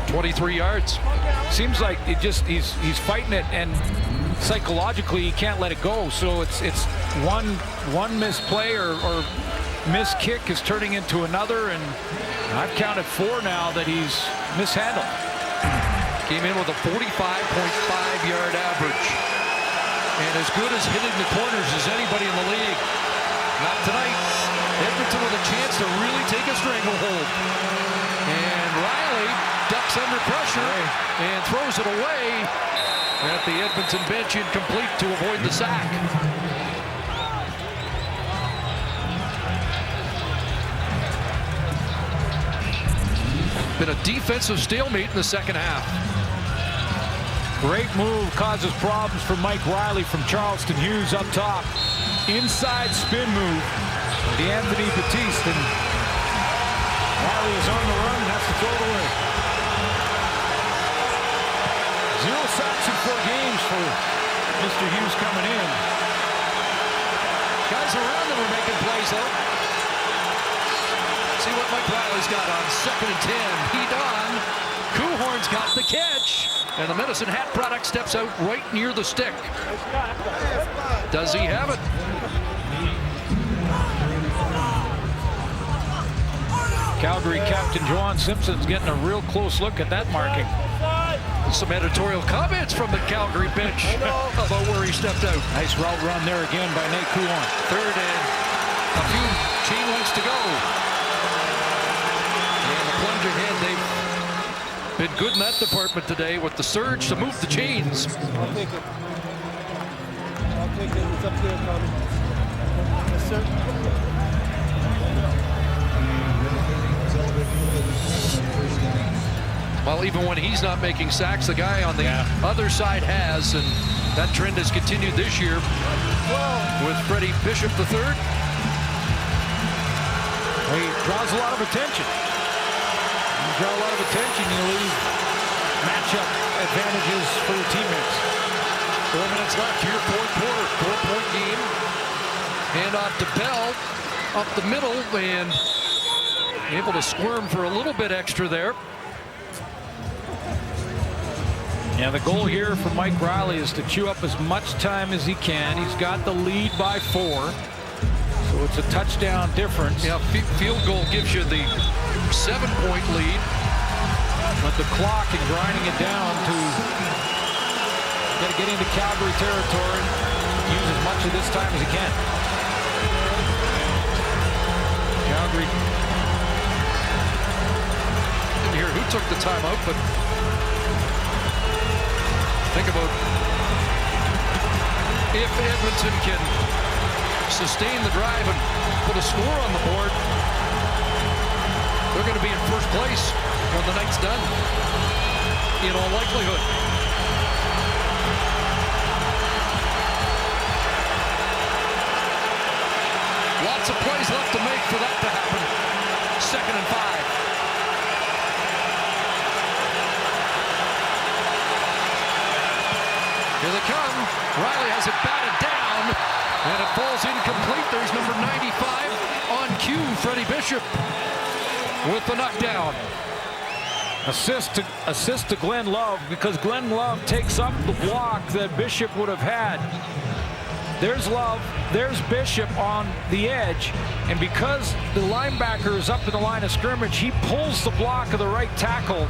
23 yards. Seems like he's fighting it, and psychologically he can't let it go. So it's one misplay or missed kick is turning into another, and I've counted 4 now that he's mishandled. Came in with a 45.5-yard average, and as good as hitting the corners as anybody in the league. Not tonight. Edmonton with a chance to really take a stranglehold. And Riley ducks under pressure and throws it away at the Edmonton bench, incomplete to avoid the sack. Been a defensive stalemate in the second half. Great move, causes problems for Mike Riley from Charleston Hughes up top. Inside spin move. D'Anthony Batiste, and Riley is on the run and has to throw it away. 0 sacks in 4 games for Mr. Hughes coming in. Guys around them are making plays, though. See what Mike Riley's got on 2nd and 10. Heat on. Kuhorn's got the catch. And the Medicine Hat product steps out right near the stick. Does he have it? Calgary captain Juwan Simpson's getting a real close look at that marking. Some editorial comments from the Calgary bench about where he stepped out. Nice route run there again by Nate Kuhorn. 3rd and a few chain lengths to go. And the plunge ahead, they've been good in that department today with the surge to move the chains. I'll take it. I'll take it. It's up there, Tommy. Yes, sir. Well, even when he's not making sacks, the guy on the other side has, and that trend has continued this year with Freddie Bishop III. He draws a lot of attention. You draw a lot of attention, you leave matchup advantages for your teammates. 4 minutes left here, 4th quarter, 4-point game. Hand off to Bell, up the middle, and able to squirm for a little bit extra there. Yeah, the goal here for Mike Riley is to chew up as much time as he can. He's got the lead by 4, so it's a touchdown difference. Yeah, field goal gives you the 7-point lead. But the clock and grinding it down to get into Calgary territory, use as much of this time as he can. Calgary. Didn't hear who took the timeout, but think about if Edmonton can sustain the drive and put a score on the board, they're going to be in first place when the night's done, in all likelihood. Lots of plays left to make for that to happen. 2nd and 5. Here they come. Riley has it batted down, and it falls incomplete. There's number 95 on cue, Freddie Bishop with the knockdown. Assist to Glenn Love, because Glenn Love takes up the block that Bishop would have had. There's Love, there's Bishop on the edge, and because the linebacker is up in the line of scrimmage, he pulls the block of the right tackle,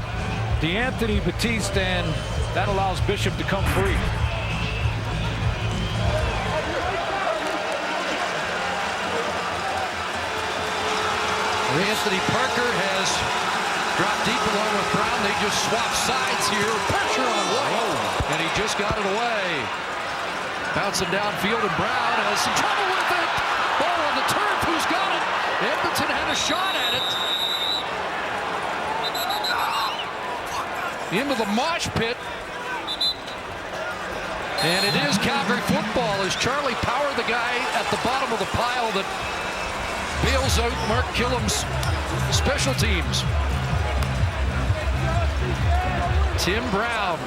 D'Anthony Batiste, and that allows Bishop to come free. Anthony Parker has dropped deep along with Brown. They just swap sides here. Pressure on White, and he just got it away. Bouncing downfield, and Brown has some trouble with it. Ball on the turf. Who's got it? Edmonton had a shot at it. Into the mosh pit. And it is Calgary football as Charlie Power, the guy at the bottom of the pile that bails out Mark Killam's special teams. Tim Brown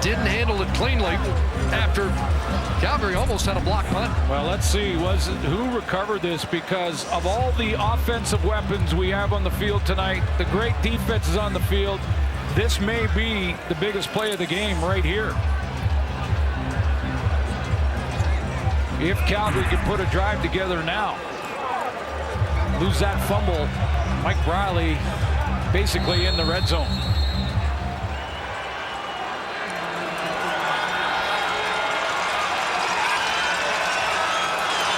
didn't handle it cleanly after Calgary almost had a block punt. Well, let's see who recovered this, because of all the offensive weapons we have on the field tonight, the great defense is on the field. This may be the biggest play of the game right here. If Calgary can put a drive together now, lose that fumble, Mike Riley basically in the red zone.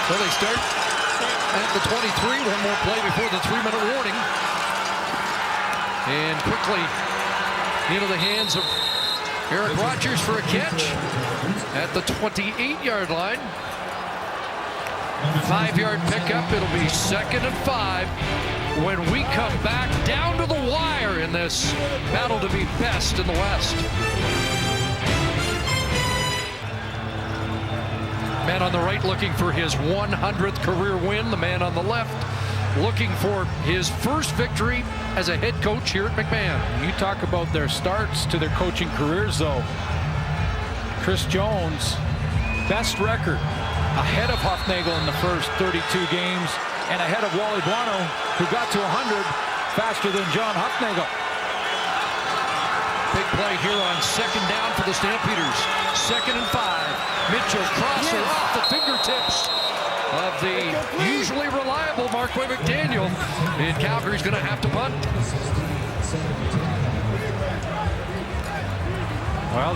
So they start at the 23. One more play before the 3-minute warning. And quickly into the hands of Eric Rogers for a catch at the 28-yard line. 5-yard pickup. It'll be 2nd and 5 when we come back down to the wire in this battle to be best in the West. Man on the right looking for his 100th career win. The man on the left looking for his first victory as a head coach here at McMahon. You talk about their starts to their coaching careers, though. Chris Jones, best record, ahead of Hufnagel in the first 32 games, and ahead of Wally Buono, who got to 100 faster than John Hufnagel. Big play here on second down for the Stampeders. 2nd and 5. Mitchell crosser off the fingertips of the usually reliable Marquay McDaniel. And Calgary's going to have to punt. Well,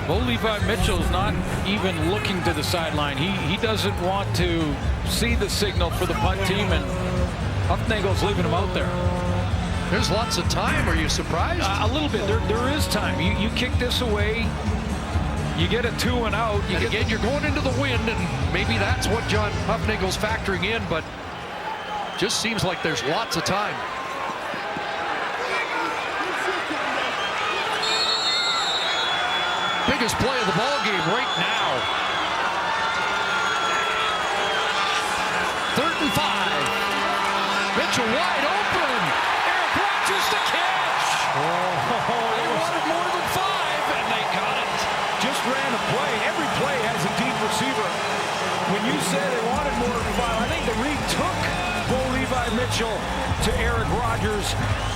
Bo Levi Mitchell's not even looking to the sideline. He doesn't want to see the signal for the punt team, and Hufnagel's leaving him out there. There's lots of time. Are you surprised? A little bit. There is time. You kick this away, you get a 2 and out. Again, you're going into the wind, and maybe that's what John Hufnagel's factoring in, but just seems like there's lots of time. Biggest play of the ball game right now. 3rd and 5. Mitchell wide open. Eric Rogers the catch. They wanted more than 5, and they got it. Just ran a play. Every play has a deep receiver. When you say they wanted more than 5, I think the read took Bo Levi Mitchell to Eric Rogers.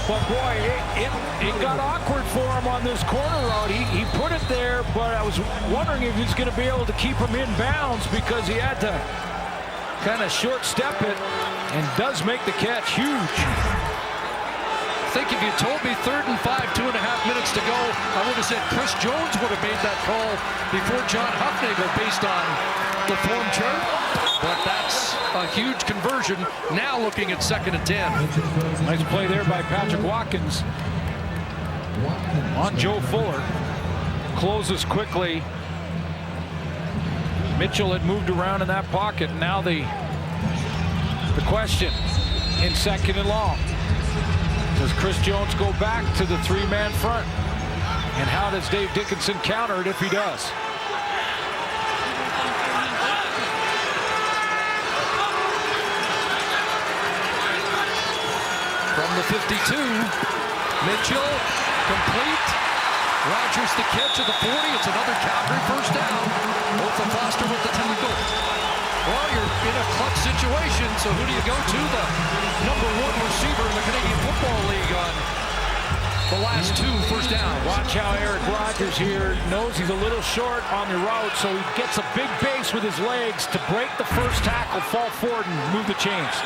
But boy, it got awkward for him on this corner route. He put it there, but I was wondering if he's going to be able to keep him in bounds because he had to kind of short step it, and does make the catch. Huge. I think if you told me 3rd and 5, 2.5 minutes to go, I would have said Chris Jones would have made that call before John Hufnagel based on the form chart. But that's a huge conversion. Now looking at 2nd and 10. Nice play there by Patrick Watkins on Joe Fuller. Closes quickly. Mitchell had moved around in that pocket. Now the question in 2nd and long. Does Chris Jones go back to the 3-man front? And how does Dave Dickinson counter it if he does? From the 52, Mitchell complete. Rogers the catch at the 40. It's another Calgary first down. Ofa Foster with the tackle. Well, you're in a clutch situation, so who do you go to? The #1 receiver in the Canadian Football League on the last 2 first downs. Watch how Eric Rogers here knows he's a little short on the route, so he gets a big base with his legs to break the first tackle, fall forward, and move the chains.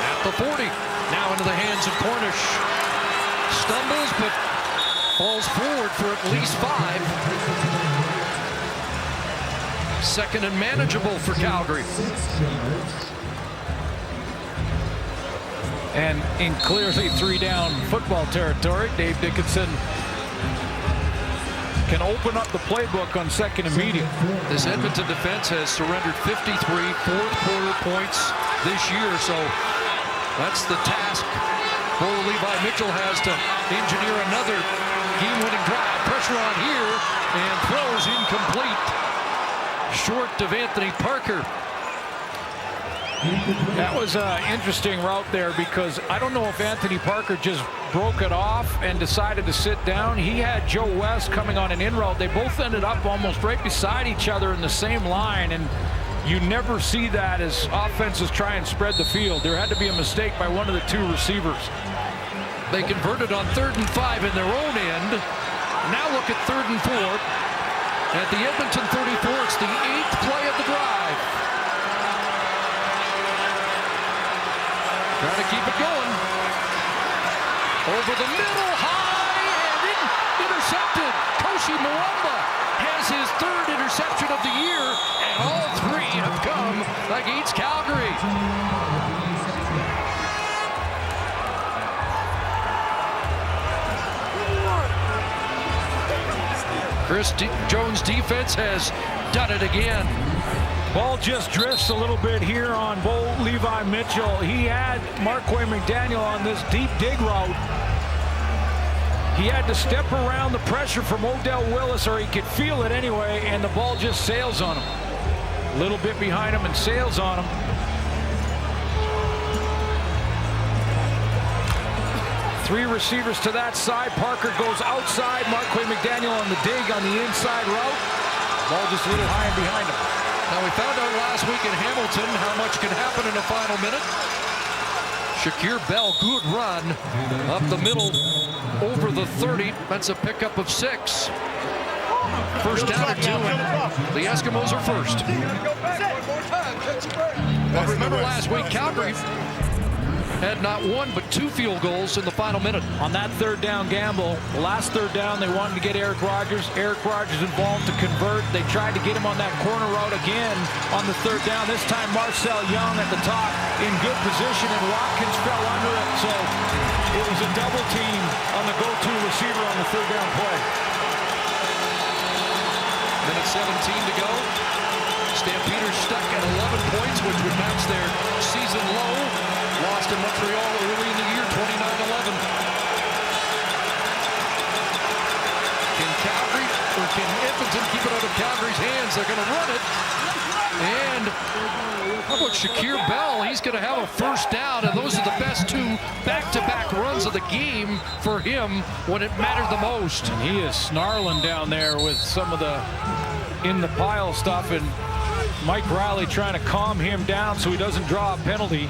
At the 40, now into the hands of Cornish. Stumbles, but falls forward for at least 5. 2nd and manageable for Calgary. And in clearly 3-down football territory, Dave Dickinson can open up the playbook on 2nd and medium. This Edmonton defense has surrendered 53 fourth-quarter points this year, so that's the task Bo Levi Mitchell has to engineer another game-winning drive. Pressure on here, and throws incomplete. Short of Anthony Parker. That was an interesting route there because I don't know if Anthony Parker just broke it off and decided to sit down. He had Joe West coming on an in route. They both ended up almost right beside each other in the same line, and you never see that as offenses try and spread the field. There had to be a mistake by one of the 2 receivers. They converted on 3rd and 5 in their own end. Now look at 3rd and 4. At the Edmonton 34, it's the 8th play of the drive. Trying to keep it going. Over the middle, high, and intercepted. Koshi Mwamba has his 3rd interception of the year, and all 3 have come against Calgary. Chris Jones' defense has done it again. Ball just drifts a little bit here on Bo Levi Mitchell. He had Marquay McDaniel on this deep dig route. He had to step around the pressure from Odell Willis, or he could feel it anyway, and the ball just sails on him. A little bit behind him and sails on him. 3 receivers to that side. Parker goes outside. Marquay McDaniel on the dig on the inside route. Ball just a little high and behind him. Now, we found out last week in Hamilton how much can happen in a final minute. Shakir Bell, good run up the middle over the 30. That's a pickup of 6. First down and 2, and the Eskimos are first. But remember last week, Calgary had not 1 but 2 field goals in the final minute. On that 3rd down gamble, the last 3rd down, they wanted to get Eric Rogers. Eric Rogers involved to convert. They tried to get him on that corner route again on the 3rd down. This time, Marcel Young at the top in good position, and Watkins fell under it. So it was a double team on the go-to receiver on the 3rd down play. Minute 17 to go. Stampeders stuck at 11 points, which would match their season low. Lost in Montreal early in the year, 29-11. Can Calgary, or can Edmonton keep it out of Calgary's hands? They're going to run it. And how about Shakir Bell? He's going to have a first down, and those are the best 2 back-to-back runs of the game for him when it mattered the most. And he is snarling down there with some of the in-the-pile stuff, and Mike Riley trying to calm him down so he doesn't draw a penalty.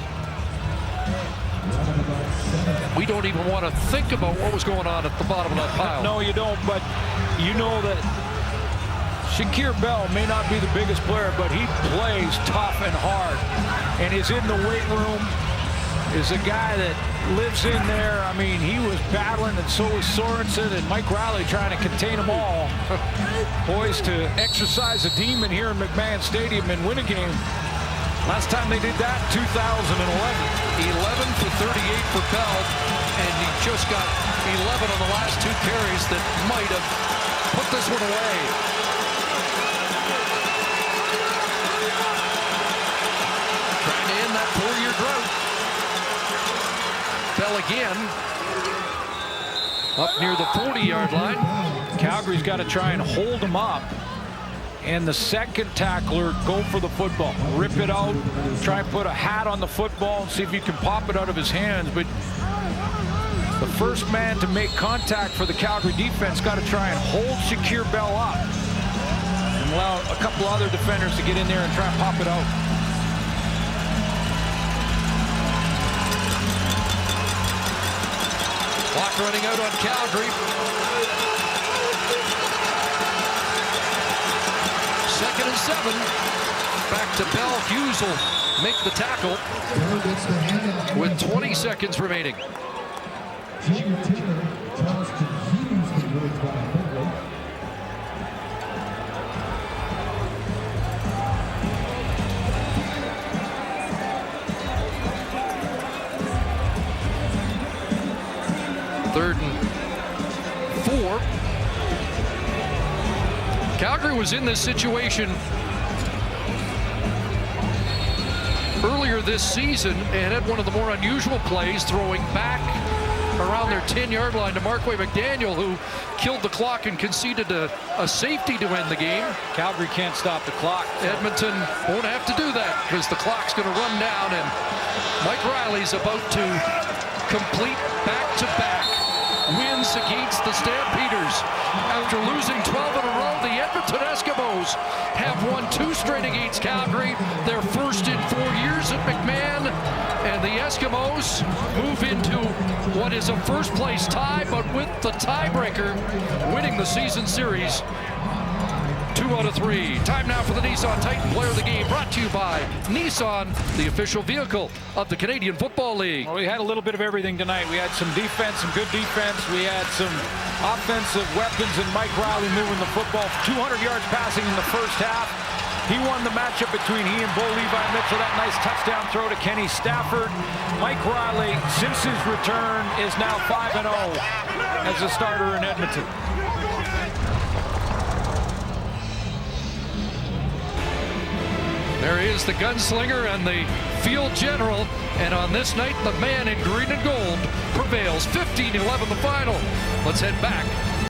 We don't even want to think about what was going on at the bottom of that pile. No, you don't, but you know that Shakir Bell may not be the biggest player, but he plays tough and hard and is in the weight room, is a guy that lives in there. I mean, he was battling, and so was Sorensen, and Mike Riley trying to contain them all. Poised to exercise a demon here in McMahon Stadium and win a game. Last time they did that, 2011. 11 for 38 for Bell, and he just got 11 on the last 2 carries that might have put this one away. Trying to end that 4-year drought. Bell again, up near the 40-yard line. Calgary's got to try and hold him up. And the second tackler go for the football. Rip it out, try and put a hat on the football and see if you can pop it out of his hands. But the first man to make contact for the Calgary defense got to try and hold Shakir Bell up and allow a couple other defenders to get in there and try and pop it out. Clock running out on Calgary. 2nd and 7. Back to Bell. Hughes will make the tackle with 20 seconds remaining. Third and 4. Calgary was in this situation earlier this season and had one of the more unusual plays, throwing back around their 10-yard line to Marquay McDaniel, who killed the clock and conceded a safety to end the game. Calgary can't stop the clock. Edmonton won't have to do that because the clock's going to run down, and Mike Riley's about to complete back-to-back wins against the Stampeders. After losing 12 in a row, the Edmonton Eskimos have won 2 straight against Calgary. Their first in 4 years at McMahon. And the Eskimos move into what is a first-place tie, but with the tiebreaker winning the season series. 2 out of 3. Time now for the Nissan Titan Player of the Game, brought to you by Nissan, the official vehicle of the Canadian Football League. Well, we had a little bit of everything tonight. We had some defense, some good defense. We had some offensive weapons, and Mike Riley moving the football. 200 yards passing in the first half. He won the matchup between he and Bo Levi Mitchell. That nice touchdown throw to Kenny Stafford. Mike Riley, since his return, is now 5-0 as a starter in Edmonton. There is the gunslinger and the field general, and on this night, the man in green and gold prevails. 15-11 the final. Let's head back